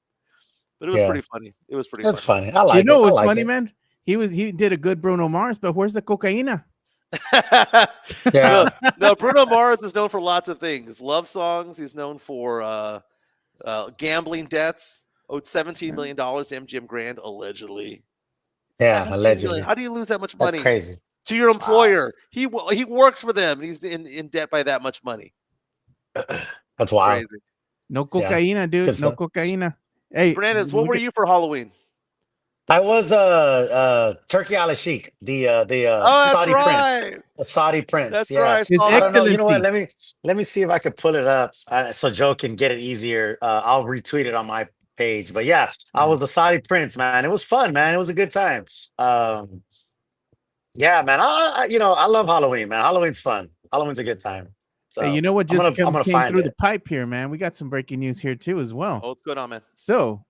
But it was Yeah. pretty funny. It was pretty That's funny. funny. I like it. You know I what's like funny, it. man? He did a good Bruno Mars, but where's the cocaina? Yeah. No, Bruno Mars is known for lots of things. Love songs. He's known for gambling debts. Owed $17 million to MGM Grand, allegedly. Yeah, 17 allegedly. million. How do you lose that much That's money crazy. to your employer? He works for them. And he's in debt by that much money. That's wild. Crazy. No cocaina, dude. Good No stuff. cocaina. Hey, Fernandez, what look were at- you for Halloween? I was Turkey Al Sheikh, the Oh, that's Saudi prince. right. The Saudi prince. That's yeah. right. His I don't know. You know what? Excellency. Let me see if I could pull it up so Joe can get it easier. I'll retweet it on my page. But yeah, I was the Saudi prince, man. It was fun, man. It was a good time. Yeah, man. I love Halloween, man. Halloween's fun. Halloween's a good time. So Hey, you know what I'm just gonna came find through it. the pipe here, man? We got some breaking news here too as well. Oh, what's going on, man? So,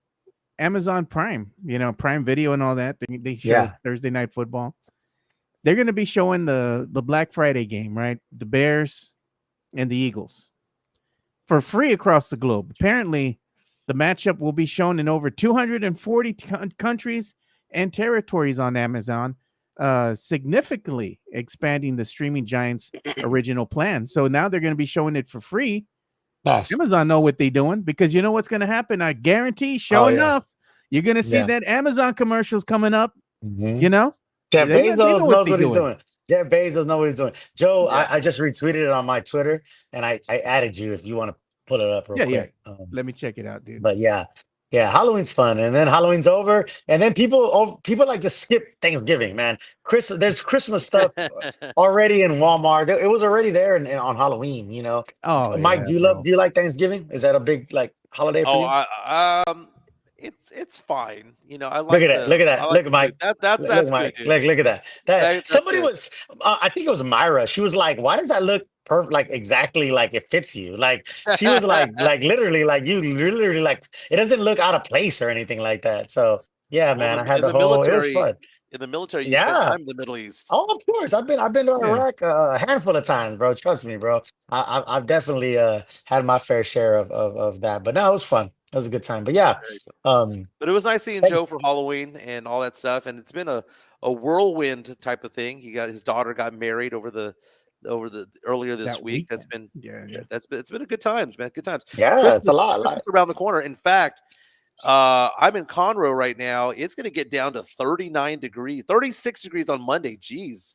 Amazon Prime, Prime Video and all that. They show Yeah. Thursday Night Football. They're going to be showing the Black Friday game, right? The Bears and the Eagles for free across the globe. Apparently, the matchup will be shown in over 240 countries and territories on Amazon, significantly expanding the streaming giant's original plan. So now they're going to be showing it for free. Nice. Amazon know what they're doing because you know what's going to happen. I guarantee, sure yeah. enough, you're going to see Yeah. that Amazon commercials coming up. Mhm. You know, Jeff They know Bezos what knows they what he's doing. doing. Jeff Bezos know what he's doing. Joe, Yeah. I just retweeted it on my Twitter, and I added you if you want to pull it up real Yeah, quick. Let me check it out, dude. But yeah, Halloween's fun, and then Halloween's over, and then people like just skip Thanksgiving, man. There's Christmas stuff already in Walmart. It was already there on Halloween. Oh, Mike, yeah, do bro. you like Thanksgiving? Is that a big like holiday for you? It's fine. I Look like at that! Look at that! Look at Mike! That's Look, good, Mike! dude. Look at that! That's Somebody good. was, I think it was Myra. She was like, "Why does that look perfect? Like exactly like it fits you." Like she was like literally like you literally like it doesn't look out of place or anything like that. So yeah, Well, man, I had in the the whole. It was military, fun. you spend Yeah. time in the Middle East. Oh, of course. I've been to Yeah. Iraq a handful of times, bro. Trust me, bro. I've definitely had my fair share of that. But no, it was fun. It was a good time. But yeah, Very cool. um, But it was nice seeing Joe thanks. for Halloween and all that stuff, and it's been a whirlwind type of thing. His daughter got married over the earlier this That week. That's weekend. been Yeah. it's been a good times, man. Good times. Yeah, it's a lot. Christmas around the corner. In fact, I'm in Conroe right now. It's going to get down to 39 degrees, 36 degrees on Monday. Jeez,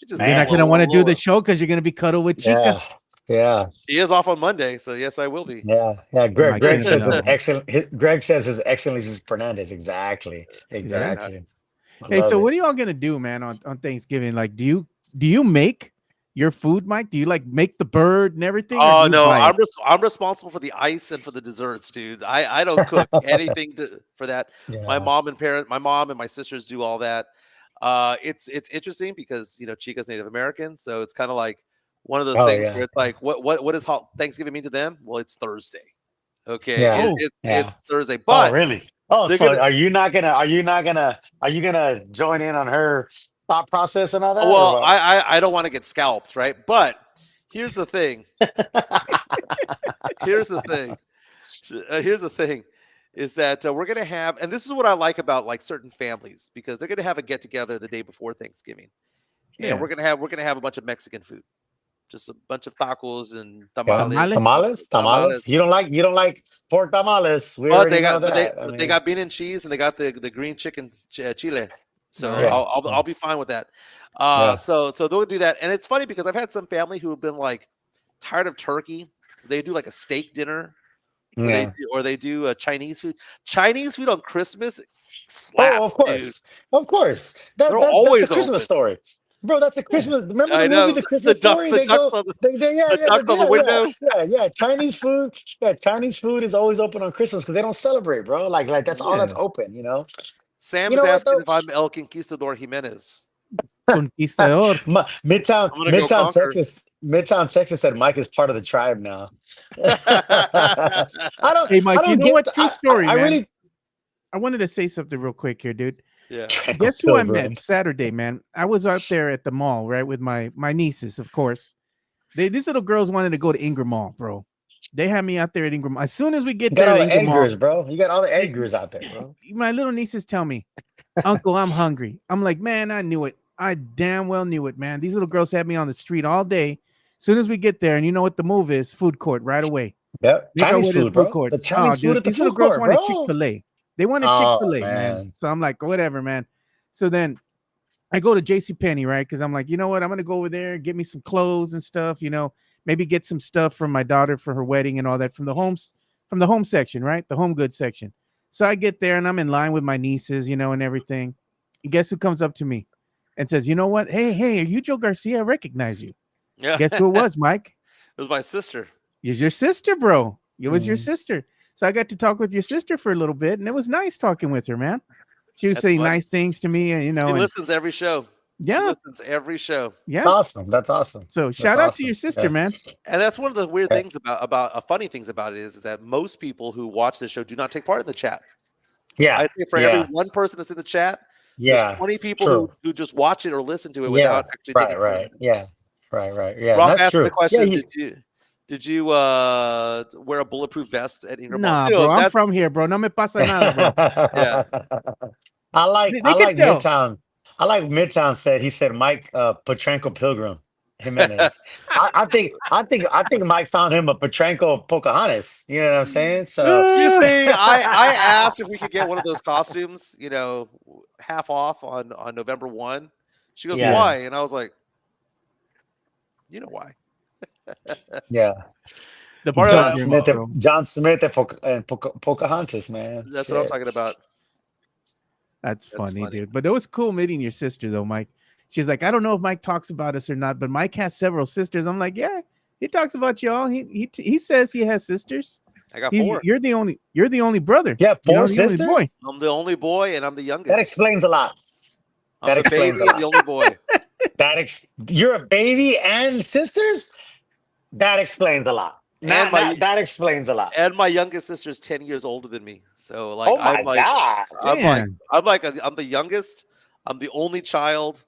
it just You're gets not a gonna little want to do the lower. show because you're gonna be cuddled with Chica. Yeah. She is off on Monday, so yes, I will be. Yeah. My Greg says goodness. his excellent. Greg says his Excellency is Fernandez. Exactly. Very Exactly. nice. I Hey, love so it. what are y'all gonna do, man, on Thanksgiving? Like, do you make your food, Mike? Do you like make the bird and everything? Or Oh do you no, buy it? I'm responsible for the ice and for the desserts, dude. I don't cook anything for that. My Yeah. mom and my sisters do all that. It's interesting because Chica's Native American, so it's kind of like one of those Oh things yeah. where it's like, what does Thanksgiving mean to them? Well, it's Thursday. Okay, Yeah. Oh, Yeah. it's Thursday, Oh but really? Oh, they're so gonna. are you gonna join in on her thought process and all that or Well, what? I don't want to get scalped, right? But here's the thing. Here's the thing. Here's the thing is that we're going to have, and this is what I like about like certain families, because they're going to have a get together the day before Thanksgiving, and yeah. we're going to have a bunch of Mexican food, just a bunch of tacos and Yeah. tamales, Tamales? Tamales. You don't like pork tamales. We but already know that. I they mean, got bean and cheese, and they got the green chicken chile, so All right. I'll be fine with that. Yeah. So they'll do that, and it's funny because I've had some family who have been like tired of turkey. They do like a steak dinner. Yeah. They do Chinese food. Chinese food on Christmas Oh, slaps, of dude. course. Of course. They're That's a always Christmas open. story. Bro, that's a Christmas. Remember I the movie know The Christmas Story? the They ducks go on the, they yeah, the ducks on the window. yeah. Chinese food. Yeah, Chinese food is always open on Christmas because they don't celebrate, bro. Like that's all that's Yeah. open. Sam You is know what asking though? if I'm El Conquistador Jimenez. Conquistador. Midtown I'm gonna go conquer. Midtown Texas said Mike is part of the tribe now. I Hey, I Mike, you don't know get what? True story, I man. really I wanted to say something real quick here, dude. Yeah. Guess who I Pilgrim. met Saturday, man? I was out there at the mall, right, with my nieces, of course. These little girls wanted to go to Ingram Mall, bro. They had me out there at Ingram. As soon as we get You got there all to the Ingram Mall, Edgars, bro. You got all the Edgars out there, bro. my little nieces tell me, Uncle, I'm hungry. I'm like, man, I knew it. I damn well knew it, man. These little girls had me on the street all day. As soon as we get there, and you know what the move is, food court right away. Yep. Make our Chinese way to the food, food bro. court. The Chinese food Dude, at the these little food girls court, wanted bro. Chick-fil-A. They wanted Oh, Chick-fil-A, man. So I'm like, whatever, man. So then I go to JCPenney, right? Because I'm like, you know what? I'm gonna go over there, get me some clothes and stuff, maybe get some stuff from my daughter for her wedding and all that from the home section, right? The home goods section. So I get there and I'm in line with my nieces, and everything. And guess who comes up to me and says, you know what? Hey, are you Joe Garcia? I recognize you. Yeah. Guess who it was, Mike? It was my sister. It's your sister, bro. It was your sister. So I got to talk with your sister for a little bit, and it was nice talking with her, man. She would That's say fun. nice things to me, He and listens every show. She yeah, listens every show. yeah. awesome. That's awesome. So That's shout out to awesome. your sister, Yeah. man. And that's one of the weird Yeah. things about funny things about it is that most people who watch the show do not take part in the chat. Yeah. I think for every one person that's in the chat, there's Yeah. 20 people True. who just watch it or listen to it Yeah. without actually taking part. Right. Yeah. Right. Yeah. Rob That's asked me true. the question: Yeah. Did you wear a bulletproof vest at Ingram Mall? Nah, You know, bro. I'm that's- from here, bro. No me pasa nada, bro. Yeah. I like They can tell. Midtown. I like Midtown he said Mike Petranco Pilgrim Jimenez. I think Mike found him a Petranco Pocahontas. You know what I'm saying? So You see, I asked if we could get one of those costumes, half off on November 1. She goes, Yeah. why? And I was like, You know why? Yeah. The Mario, John pilgrims, Smith, bro. John Smith, and Pocahontas, man. that's what I'm Shit. talking about. That's That's funny, funny. dude. But it was cool meeting your sister, though, Mike. She's like, I don't know if Mike talks about us or not, but Mike has several sisters. I'm like, yeah, he talks about y'all. He says he has sisters. I got 4. You're the only brother. You have You know, 4 the only boy. sisters? I'm the only boy, and I'm the That youngest. explains a lot. I'm That the explains baby a and the lot. only boy. You're a baby and sisters? That explains a lot. And my That explains a lot. and my youngest sister is 10 years older than me. So like Oh my God. Damn. I'm the youngest. I'm the only child,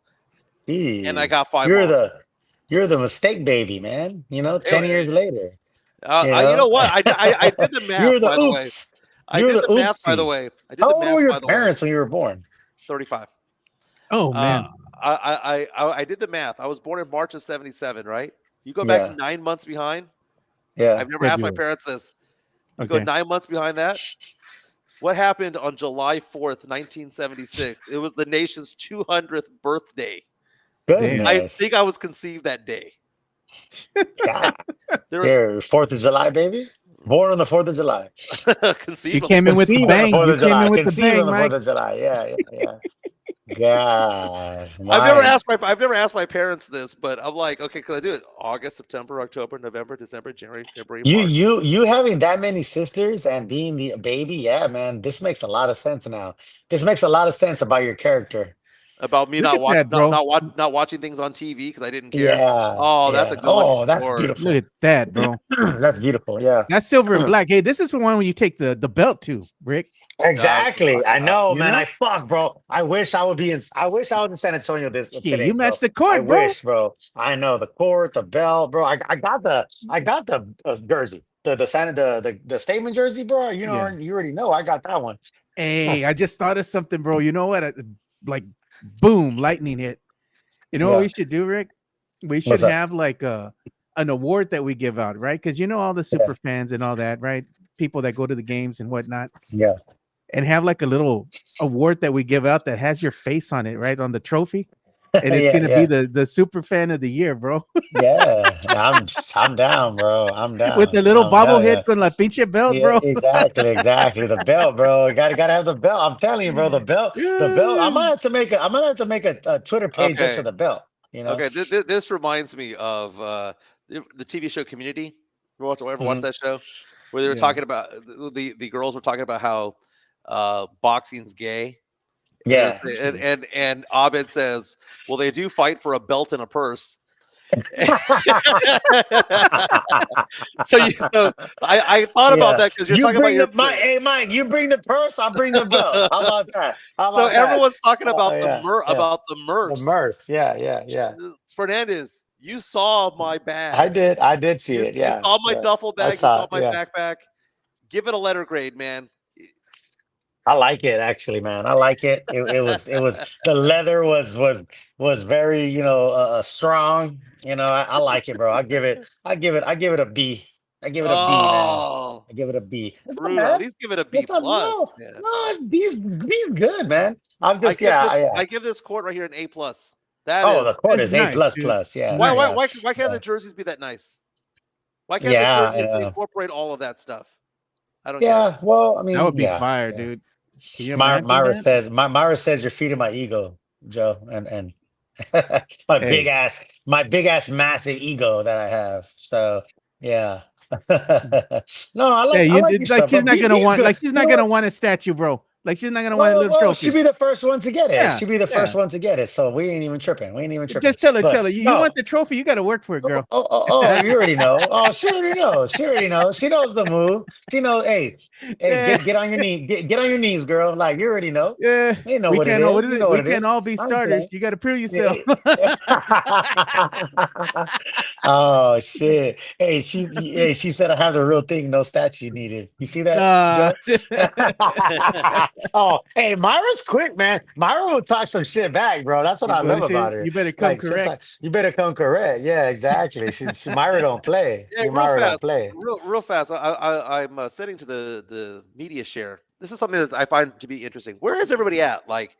and I Jeez. got 5 You're more. the mistake baby, man. You know, 10 Hey, years later. you know what? I did the math, You're the by the way. oops. I You're did the the math, by the oopsie. way. I did How the old math, were your by the way. parents when you were born? 35. Oh man. I did the math. I was born in March of 77, right? You go back Yeah. 9 months behind. Yeah. I've never asked my February. parents this. You go Okay. 9 months behind that. What happened on July 4th, 1976? It was the nation's 200th birthday. Goodness. I think I was conceived that day. God. There was You're 4th of July, baby? Born on the 4th of July. conceived. You came in with the Conceived on the bang. 4th You of came July. in with the Conceived bang, on the 4th Mike. of July. Yeah. God. I've never asked my parents this, but I'm like, okay, can I do it? August, September, October, November, December, January, February, March. You having that many sisters and being the baby, yeah, man, this makes a lot of sense now. This makes a lot of sense about your character. About me Look not at watching that, bro. not watching things on TV because I didn't care. Yeah. Oh, that's a good one. Oh, that's Lord. beautiful. Look at that, bro. That's beautiful. Yeah. That's silver and black. Hey, this is the one when you take the belt to, Rick. Exactly. I know, you man. know? I fuck, bro. I wish I was in San Antonio Shit, today, you bro. matched the court, I bro. wish, bro. I know the court, the bell, bro. I got the jersey, the statement jersey, bro. You know, Yeah. you already know I got that one. Hey, I just thought of something, bro. You know what? Like, boom, lightning hit. You know what Yeah. we should do, Rick? We should What's up? have like an award that we give out, right? Because you know all the super fans and all that, right? People that go to the games and whatnot, Yeah. and have like a little award that we give out that has your face on it, right, on the trophy, and it's gonna be the super fan of the year, bro. Yeah. I'm down, bro. I'm down. With the little Hell bobblehead yeah. con la pinche belt, Yeah, bro. exactly. The belt, bro. Gotta have the belt. I'm telling you, bro. The belt. I might have to make a Twitter page just for Okay. the belt. You know. Okay, this reminds me of the TV show Community. You ever watch that show? Where they were talking about the girls were talking about how boxing's gay. Yeah. And Abed says, "Well, they do fight for a belt and a purse." so I thought about that because you're talking about your hey Mike, you bring the purse, I'll bring the belt. How about that? So everyone's talking about about the merce. The merce. Yeah. Fernandez, you saw my bag. I did see it. Yeah. You saw my duffel bag. You saw my yeah. backpack. Give it a letter grade, man. I like it actually, man. I like it. It was the leather was very, strong. You know, I like it, bro. I give it a B. I give it a B, man. I give it a B. It's not Rude. bad. At least give it a B It's not- plus. no, Man. no, it's B's good, man. I'm just I give this court right here an A plus. the court is nice, A plus dude. plus. Yeah. Why can't the jerseys be that nice? Why can't Yeah, the jerseys I know. incorporate all of that stuff? I don't get Yeah. Well, I mean, That would be yeah, fire, yeah. dude. Can you imagine Myra that? Myra says you're feeding my ego, Joe, and my Hey. big ass massive ego that I have. So yeah. No, I like Hey, I like your like stuff, she's but not gonna B's want good. like she's You not know gonna what? want a statue, bro. Like she's not gonna want a little Well, trophy. she'd be the first one to get it. Yeah, She'd be the first yeah. one to get it. So we ain't even tripping. We ain't even tripping. Just tell her, But, You no. want the trophy? You got to work for it, girl. Oh, you already know. Oh, she already knows. She already knows. She knows the move. She knows. Hey, Yeah. get on your knee. Get on your knees, girl. Like you already know. Yeah, You know we what it can't. is. What is You it? know We what it can't is. all be I ain't starters. playing. You got to prove yourself. Oh shit! Hey, she said I have the real thing. No statue needed. You see that, Joe? Oh, hey, Myra's quick, man. Myra will talk some shit back, bro. That's what I love about her. You better come Like, she'll correct. talk- you better come correct. Yeah, exactly. Myra don't play. Yeah, Myra don't play. real fast. I'm setting to the media share. This is something that I find to be interesting. Where is everybody at? Like,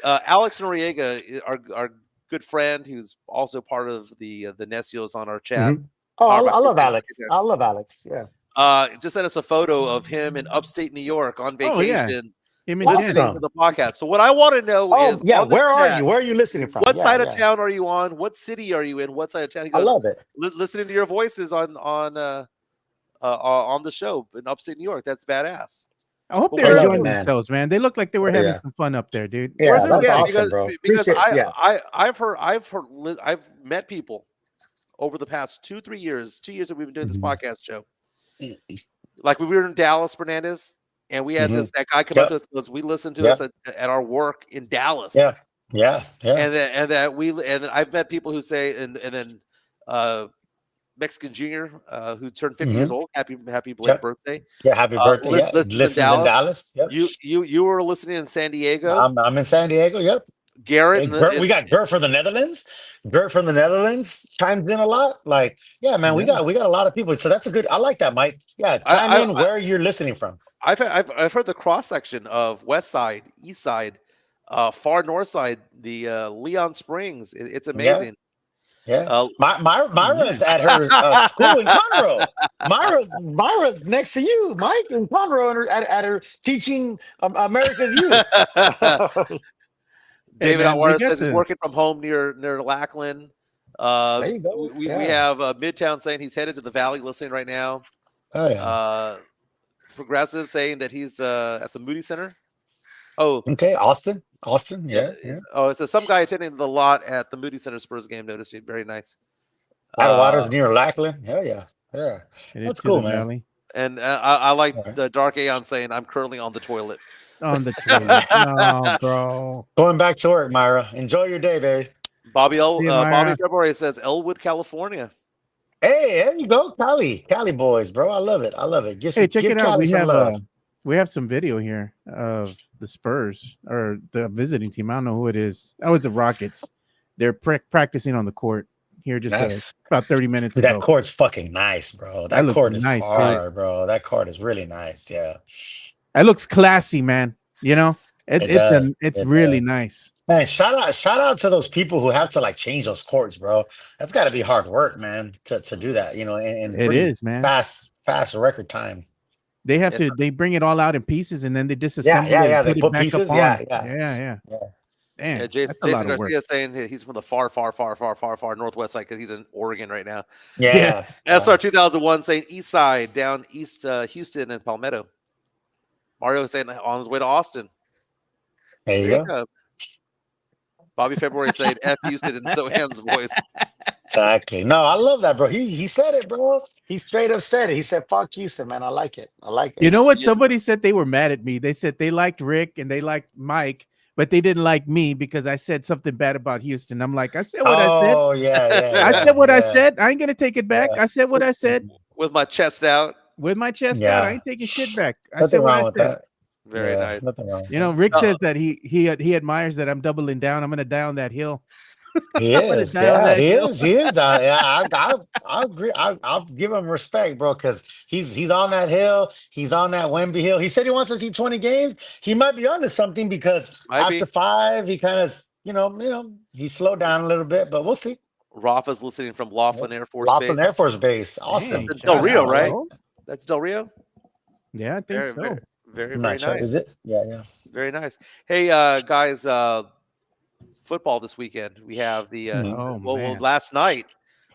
Alex Noriega are good friend who's also part of the Necios on our chat. Mhm. Oh, Powered by I love 50 Alex. I love Alex. Yeah. just sent us a photo of him in upstate New York on Oh, yeah. vacation, Him and Jen. listening to Awesome. the podcast. So what I want to know Oh, is, yeah. on the Where are chat, you? Where are you listening from? what Yeah, side of yeah. town are you on? What city are you in? What side of town? He I goes, love it. listening to your voices on the show in upstate New York. That's badass. I hope But they're I love it, enjoying man. themselves, man. They look like they were having Yeah. some fun up there, dude. Yeah, Where's it? that's Yeah, awesome, bro. because Appreciate it. Yeah. I've met people over the past 2 years that we've been doing this Mhm. podcast show. Like we were in Dallas, Fernandez, and we had that guy come up to us because we listened to us at our work in Dallas. Yeah. Yeah. Yeah. And then I've met people who say and then Mexican Junior who turned 50 years old. Happy belated birthday. Yeah. Happy birthday. Yeah. Listens in Dallas. Yep. You were listening in San Diego. I'm in San Diego. Yep. Garrett. Hey, we got Gert from the Netherlands. Gert from the Netherlands chimes in a lot. Like, yeah, man, we got a lot of people. So that's a good. I like that, Mike. Yeah, chime in where you're listening from. I've heard the cross section of West Side, East Side, far North Side, the Leon Springs. It's amazing. Yeah. Myra's at her school in Conroe. Myra's next to you, Mike, in Conroe, at her teaching America's youth. David man, Atwater says he's working from home near Lackland. There you go. We have Midtown saying he's headed to the Valley listening right now. Oh yeah. Progressive saying that he's at the Moody Center. Oh, okay. Austin. Yeah. Oh, it says some guy attending the lot at the Moody Center Spurs game. Noticed it. Very nice. Atwater's near Lackland. Hell yeah. Yeah. That's cool, man. Valley. And I like the Dark Aeon saying I'm currently on the toilet. On the toilet. Oh, bro. Going back to work, Myra. Enjoy your day, babe. Bobby February says Elwood, California. Hey, there you go, Cali boys, bro. I love it. Check it out. We have some video here of the Spurs or the visiting team. I don't know who it is. Oh, it's the Rockets. They're practicing on the court here just about 30 minutes ago. That court's fucking nice, bro. That court is nice, hard, bro. That court is really nice. Yeah. It looks classy, man. You know, it's really nice. Man, shout out to those people who have to like change those courts, bro. That's got to be hard work, man, to do that. You know, and it is, man. Fast record time. They have to. They bring it all out in pieces, and then they disassemble it. Yeah. And They put put it back pieces. Up on. Yeah. Damn. Yeah, Jason Garcia saying he's from the far northwest side because he's in Oregon right now. Yeah. SR 2001 saying east side, down east Houston and Palmetto. Mario saying on his way to Austin. There you go. Bobby February saying F Houston in Sohan's voice. Exactly. No, I love that, bro. He said it, bro. He straight up said it. He said, "Fuck Houston, man. I like it. You know what? Somebody said they were mad at me. They said they liked Rick and they liked Mike, but they didn't like me because I said something bad about Houston. I'm like, I said what I said. Oh, yeah. I said what I said. I ain't gonna take it back. I said what I said. With my chest out. With my chest out. I ain't taking shit back. I Nothing said what wrong I with said. that. Very nice. Nothing wrong. You know, Rick says that he admires that I'm doubling down. I'm gonna die on that hill. He is. He is. I agree. I'll give him respect, bro, because he's on that hill. He's on that Wemby hill. He said he wants to see 20 games. He might be onto something because after 5, he kind of, he slowed down a little bit, but we'll see. Rafa's listening from Laughlin Air Force Base. Awesome. That's Del Rio, right? That's Del Rio? Yeah, I think so. Very nice. Is it? Yeah. Very nice. Hey, guys, football this weekend. We have the last night.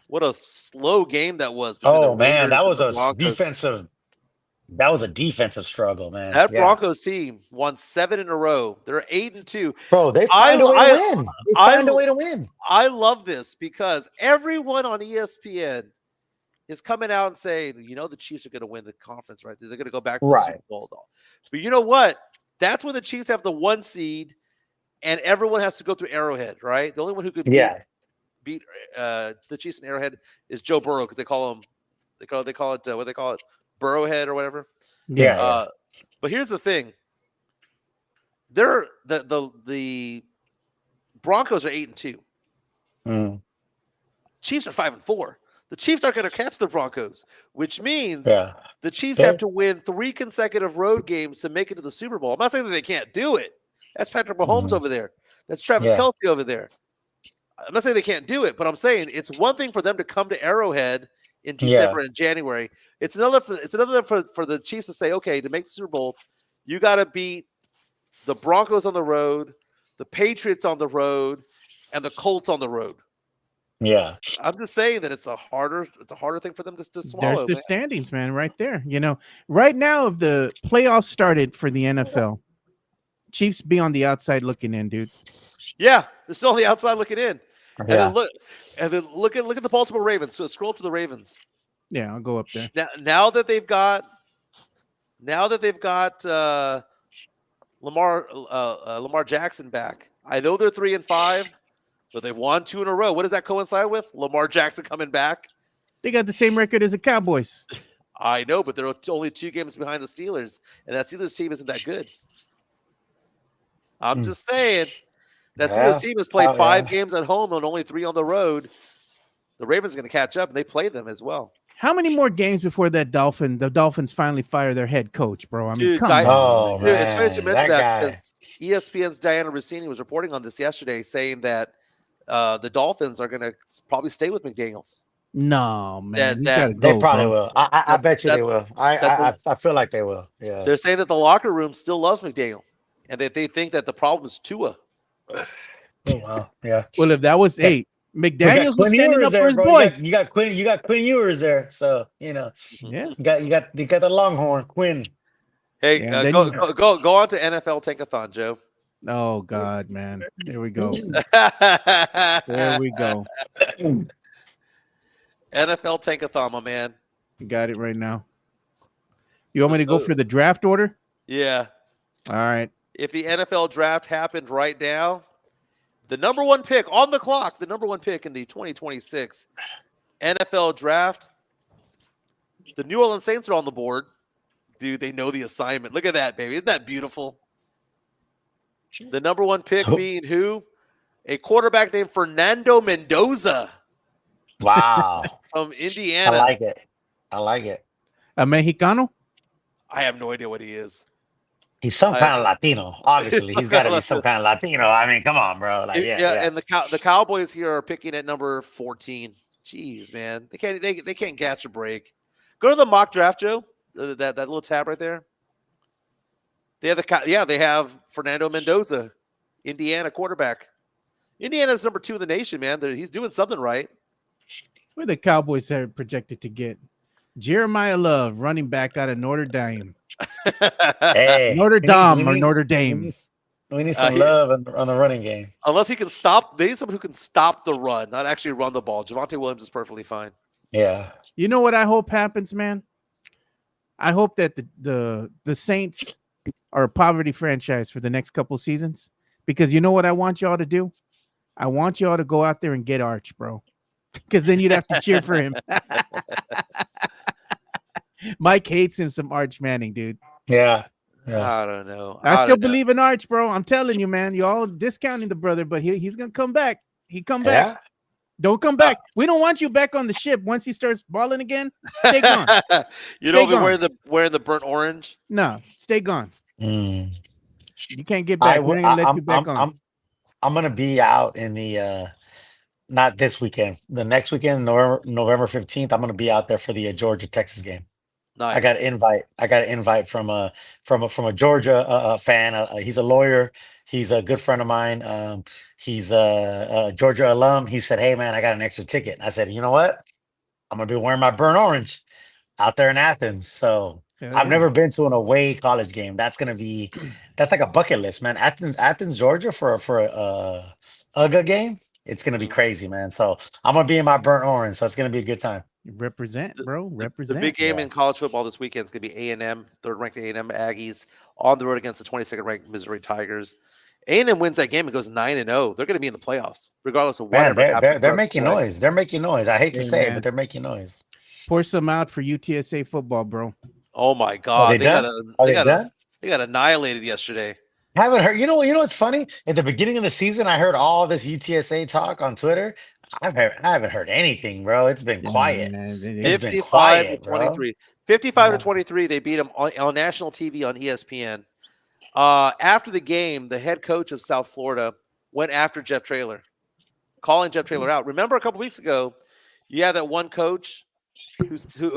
What a slow game that was. Oh man, that was a defensive. That was a defensive struggle, man. That Broncos team won 7 in a row. They're 8-2. Bro, they find a way to win. They find a way to win. I love this because everyone on ESPN is coming out and saying, the Chiefs are going to win the conference, right? They're going to go back to the Super Bowl. But you know what? That's when the Chiefs have the 1 seed, and everyone has to go through Arrowhead, right? The only one who could beat the Chiefs in Arrowhead is Joe Burrow because they call it Burrowhead or whatever. Yeah. But here's the thing: the Broncos are 8-2. Chiefs are 5-4. The Chiefs aren't going to catch the Broncos, which means the Chiefs have to win 3 consecutive road games to make it to the Super Bowl. I'm not saying that they can't do it. That's Patrick Mahomes over there. That's Travis Kelce over there. I'm not saying they can't do it, but I'm saying it's one thing for them to come to Arrowhead in December and January. It's another for the Chiefs to say, okay, to make the Super Bowl, you got to beat the Broncos on the road, the Patriots on the road, and the Colts on the road. Yeah. I'm just saying that it's a harder thing for them to swallow. There's the standings, man, right there. Right now, if the playoffs started for the NFL, Chiefs be on the outside looking in, dude. Yeah, they're still on the outside looking in. Yeah. And then look at the Baltimore Ravens. So scroll up to the Ravens. Yeah, I'll go up there. Now that they've got Lamar Jackson back. I know they're 3-5, but they've won 2 in a row. What does that coincide with? Lamar Jackson coming back. They got the same record as the Cowboys. I know, but they're only 2 games behind the Steelers, and that Steelers team isn't that good. I'm just saying that Steelers team has played 5 games at home and only 3 on the road. The Ravens are going to catch up, and they play them as well. How many more games before the Dolphins finally fire their head coach, bro? I mean, come on. Oh, man. It's funny to mention that guy. because ESPN's Diana Rossini was reporting on this yesterday, saying that the Dolphins are going to probably stay with McDaniels. No, man. They probably will. I bet you they will. I feel like they will. Yeah. They're saying that the locker room still loves McDaniel, and that they think that the problem is Tua. Oh, wow. Yeah. Well, if that was 8, McDaniels was standing up for his bro. boy. You got Quinn Ewers there, so Yeah. you got the Longhorn Quinn. Hey, go on to NFL Tankathon, Joe. Oh God, man. There we go. There we go. NFL Tankathon, my man. You got it right now. You want me to go for the draft order? Yeah. All right. If the NFL draft happened right now, the number 1 pick on the clock, the number 1 pick in the 2026 NFL draft, the New Orleans Saints are on the board. Dude, they know the assignment. Look at that, baby. Isn't that beautiful? The number 1 pick being who? A quarterback named Fernando Mendoza. Wow. From Indiana. I like it. A Mexicano? I have no idea what he is. He's some kind of Latino. Obviously, he's got to be some kind of Latino. I mean, come on, bro. Like, And the Cowboys here are picking at number 14. Jeez, man, they can't catch a break. Go to the mock draft, Joe. That little tab right there. They have Fernando Mendoza, Indiana quarterback. Indiana's number 2 in the nation, man. He's doing something right. Where the Cowboys are projected to get Jeremiah Love, running back out of Notre Dame. Hey, Notre Dame or Notre Dame. We need some love on the running game. Unless he can stop, they need someone who can stop the run, not actually run the ball. Javonte Williams is perfectly fine. Yeah. You know what I hope happens, man? I hope that the Saints are a poverty franchise for the next couple seasons, because you know what I want y'all to do? I want y'all to go out there and get Arch, bro. Because then you'd have to cheer for him. Mike hates him some Arch Manning, dude. Yeah. I don't know. I still believe in Arch, bro. I'm telling you, man. You all discounting the brother, but he's gonna come back. He come back. Yeah. Don't come back. We don't want you back on the ship once he starts balling again. Stay gone. You don't be wearing the burnt orange. No, stay gone. Mm. You can't get back. We ain't let you back on. I'm gonna be out in the not this weekend. The next weekend, November 15th. I'm gonna be out there for the Georgia Texas game. Nice. I got an invite from a Georgia fan. He's a lawyer. He's a good friend of mine. He's a Georgia alum. He said, "Hey man, I got an extra ticket." I said, "You know what? I'm gonna be wearing my burnt orange out there in Athens." So I've never been to an away college game. That's like a bucket list, man. Athens, Georgia for a UGA game. It's gonna be crazy, man. So I'm gonna be in my burnt orange. So it's gonna be a good time. Represent, bro. Represent. The big game in college football this weekend is going to be A&M, 3rd-ranked A&M Aggies on the road against the 22nd-ranked Missouri Tigers. A&M wins that game. It goes 9-0. They're going to be in the playoffs, regardless of whatever happens. They're making noise. They're making noise. I hate to say it, but they're making noise. Pour some out for UTSA football, bro. Oh my God, they got annihilated yesterday. Haven't heard. You know what's funny? At the beginning of the season, I heard all this UTSA talk on Twitter. I haven't heard anything, bro. It's been quiet. 55-23. 55-23. They beat them on national TV on ESPN. After the game, the head coach of South Florida went after Jeff Traylor, calling Jeff Traylor out. Remember a couple weeks ago, you had that one coach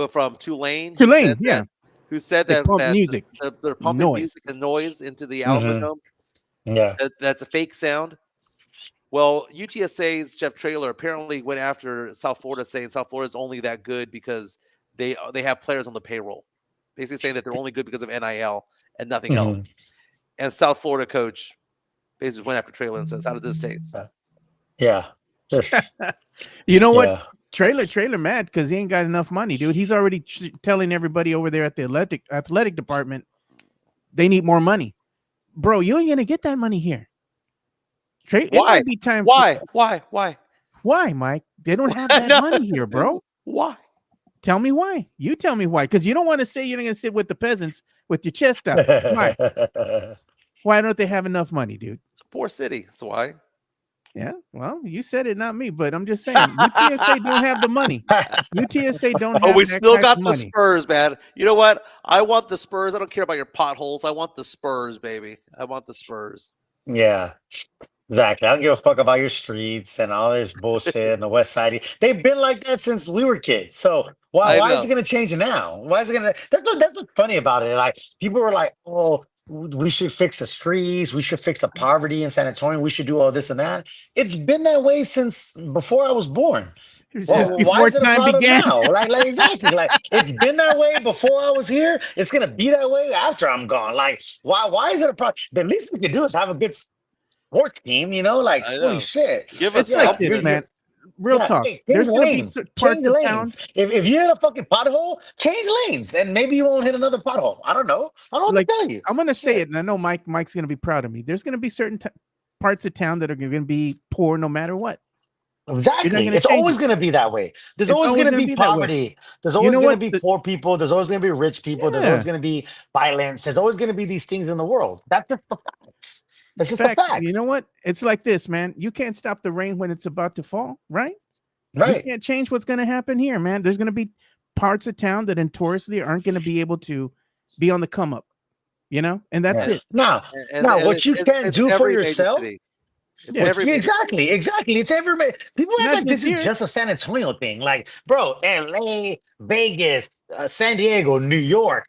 from Tulane. Tulane, yeah. Who said They that pump music, they're pumping noise. music and noise into the Alamo Dome? Yeah. That's a fake sound. Well, UTSA's Jeff Traylor apparently went after South Florida, saying South Florida is only that good because they have players on the payroll. Basically saying that they're only good because of NIL and nothing else. And South Florida coach basically went after Traylor and says, "How did this taste?" Yeah. You know what? Traylor mad because he ain't got enough money, dude. He's already telling everybody over there at the athletic department they need more money. Bro, you ain't gonna get that money here. Why? Why, Mike? They don't have that money here, bro. Why? Tell me why. You tell me why. Because you don't want to say you're going to sit with the peasants with your chest out. Why? Why don't they have enough money, dude? It's a poor city. That's why. Yeah, well, you said it, not me. But I'm just saying, UTSA don't have the money. UTSA don't have. Oh, we still got the money. Spurs, man. You know what? I want the Spurs. I don't care about your potholes. I want the Spurs, baby. I want the Spurs. Yeah. Exactly. I don't give a fuck about your streets and all this bullshit in the West Side. They've been like that since we were kids. So why is it going to change now? Why is it going to? That's what's funny about it. Like people were like, "Oh, we should fix the streets. We should fix the poverty in San Antonio. We should do all this and that." It's been that way since before I was born. Since before time began. Now? Like exactly. Like it's been that way before I was here. It's going to be that way after I'm gone. Like why is it a problem? The least we can do is have a good sports team, like holy shit. It's like this, man. Real talk. Hey, there's gonna be parts of town. If you hit a fucking pothole, change lanes, and maybe you won't hit another pothole. I don't know. I don't know what to tell you. I'm gonna say it, and I know Mike's gonna be proud of me. There's gonna be certain parts of town that are gonna be poor no matter what. Exactly. It's always going to be that way. There's always going to be poverty. There's always going to be poor people. There's always going to be rich people. There's always going to be violence. There's always going to be these things in the world. That's just the facts. That's just the facts. You know what? It's like this, man. You can't stop the rain when it's about to fall, right? Right. You can't change what's going to happen here, man. There's going to be parts of town that notoriously aren't going to be able to be on the come up, and that's it. Now, what you can't do for yourself. Exactly. It's everywhere. People act like this is just a San Antonio thing. Like, bro, LA, Vegas, San Diego, New York,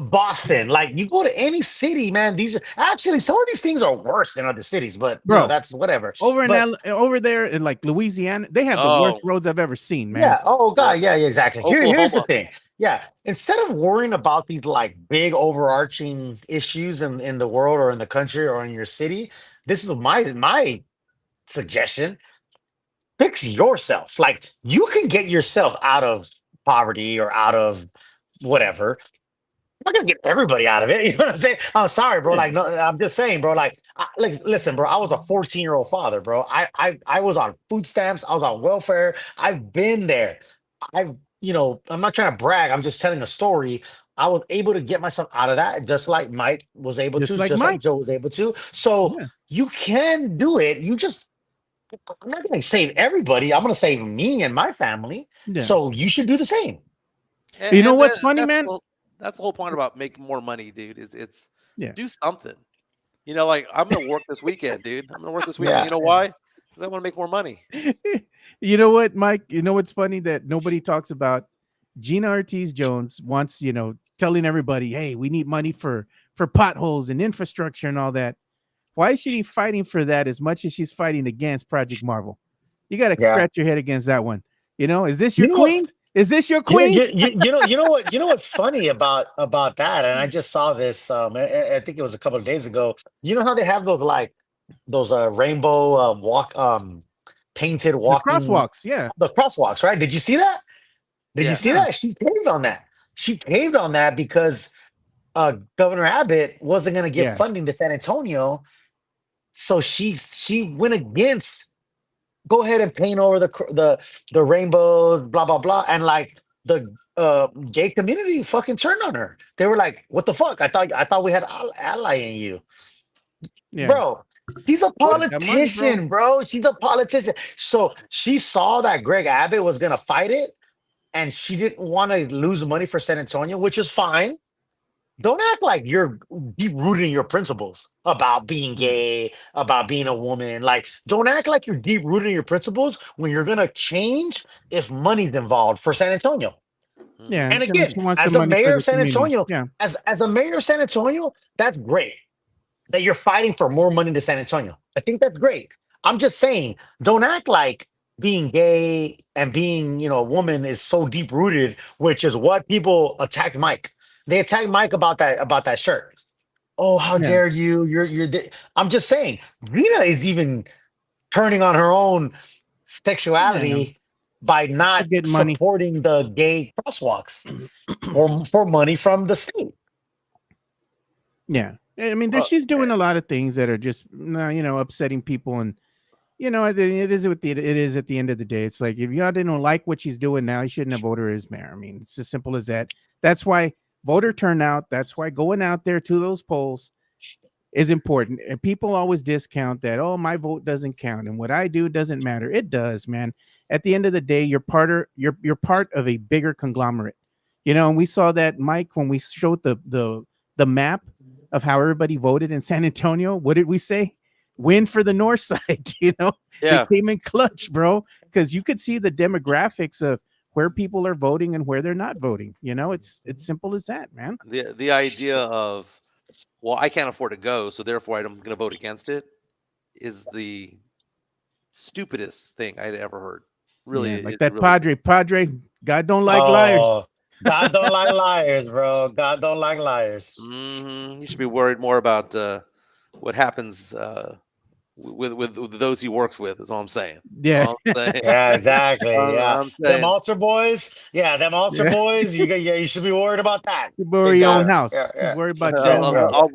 Boston. Like, you go to any city, man. These are actually some of these things are worse than other cities, but bro, that's whatever. Over there in like Louisiana, they have the worst roads I've ever seen, man. Yeah. Oh God. Yeah. Exactly. Here's the thing. Yeah. Instead of worrying about these like big overarching issues in the world or in the country or in your city. This is my suggestion. Fix yourself. Like you can get yourself out of poverty or out of whatever. I'm not gonna get everybody out of it. You know what I'm saying? I'm sorry, bro. Like, no, I'm just saying, bro. Like, listen, bro. I was a 14-year-old father, bro. I was on food stamps. I was on welfare. I've been there. I'm not trying to brag. I'm just telling a story. I was able to get myself out of that, just like Mike was able to, just like Joe was able to. So you can do it. I'm not going to save everybody. I'm going to save me and my family. Yeah. So you should do the same. You know what's funny, man? That's the whole point about making more money, dude. It's do something. Like I'm going to work this weekend, dude. I'm going to work this weekend. You know why? Because I want to make more money. You know what, Mike? You know what's funny that nobody talks about? Gina Ortiz-Jones wants, telling everybody, hey, we need money for potholes and infrastructure and all that. Why is she fighting for that as much as she's fighting against Project Marvel? You got to scratch your head against that one. Is this your queen? Is this your queen? You know what? You know what's funny about that? And I just saw this. I think it was a couple of days ago. You know how they have those rainbow painted walking crosswalks? Yeah, the crosswalks. Right? Did you see that? Did you see that? She caved on that. She caved on that because Governor Abbott wasn't going to give funding to San Antonio. So she went against, go ahead and paint over the rainbows, blah, blah, blah. And like the gay community fucking turned on her. They were like, what the fuck? I thought we had ally in you. Yeah. Bro, she's a politician, money, bro. She's a politician. So she saw that Greg Abbott was going to fight it. And she didn't want to lose money for San Antonio, which is fine. don't act like you're deep rooted in your principles about being gay, about being a woman. Like, don't act like you're deep rooted in your principles when you're gonna change if money's involved for San Antonio. Yeah, And I mean, again, she wants the as a money for mayor the of San community. Antonio, Yeah, as a mayor of San Antonio, that's great that you're fighting for more money to San Antonio. I think that's great. I'm just saying, don't act like being gay and being, a woman is so deep rooted, which is what people attacked Mike. They attacked Mike about that shirt. Oh, how yeah, dare you? I'm just saying, Rita is even turning on her own yeah. sexuality by To not get money. supporting the gay crosswalks for money from the state. Yeah, I mean, she's doing a lot of things that are just upsetting people, and it is what it is at the end of the day. It's like if y'all didn't like what she's doing now, you shouldn't have voted her as mayor. I mean, it's as simple as that. That's why voter turnout. That's why going out there to those polls is important. And people always discount that. Oh, my vote doesn't count, and what I do doesn't matter. It does, man. At the end of the day, you're part of a bigger conglomerate. And we saw that, Mike, when we showed the map of how everybody voted in San Antonio. What did we say? Win for the north side. Yeah. They came in clutch, bro, because you could see the demographics of where people are voting and where they're not voting. It's simple as that, man. The idea of, well, I can't afford to go, so therefore I'm going to vote against it, is the stupidest thing I'd ever heard. Really, like that really Padre. God don't like liars. God don't like liars, bro. God don't like liars. You should be worried more about what happens with those he works with. Is all I'm saying. Yeah, yeah, exactly. Yeah, them altar boys. Yeah, them altar Yeah. boys. You should be worried about that. You worry your own house. Yeah. Worry about your own house.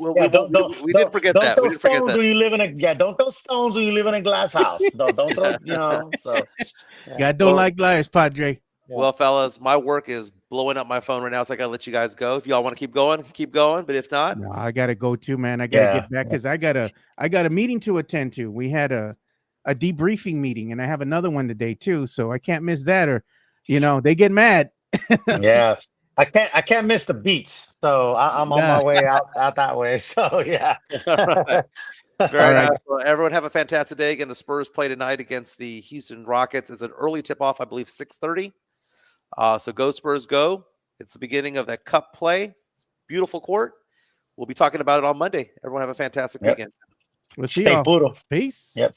We didn't forget that. Don't throw stones when you live in don't throw stones when you live in a glass house. Don't throw. So God don't like liars, Padre. Well, fellas, my work is blowing up my phone right now, so I gotta let you guys go. If y'all want to keep going. But if not, no, I gotta go too, man. I gotta get back because I got a meeting to attend to. We had a debriefing meeting, and I have another one today too, so I can't miss that. Or, they get mad. Yeah, I can't miss the beach, so I'm on my way out that way. So yeah. Very nice. Well, everyone have a fantastic day. Again, the Spurs play tonight against the Houston Rockets. It's an early tip-off, I believe, 6:30. So go Spurs, go. It's the beginning of that cup play. Beautiful court. We'll be talking about it on Monday. Everyone have a fantastic weekend. We'll see y'all. Puro. Peace. Yep.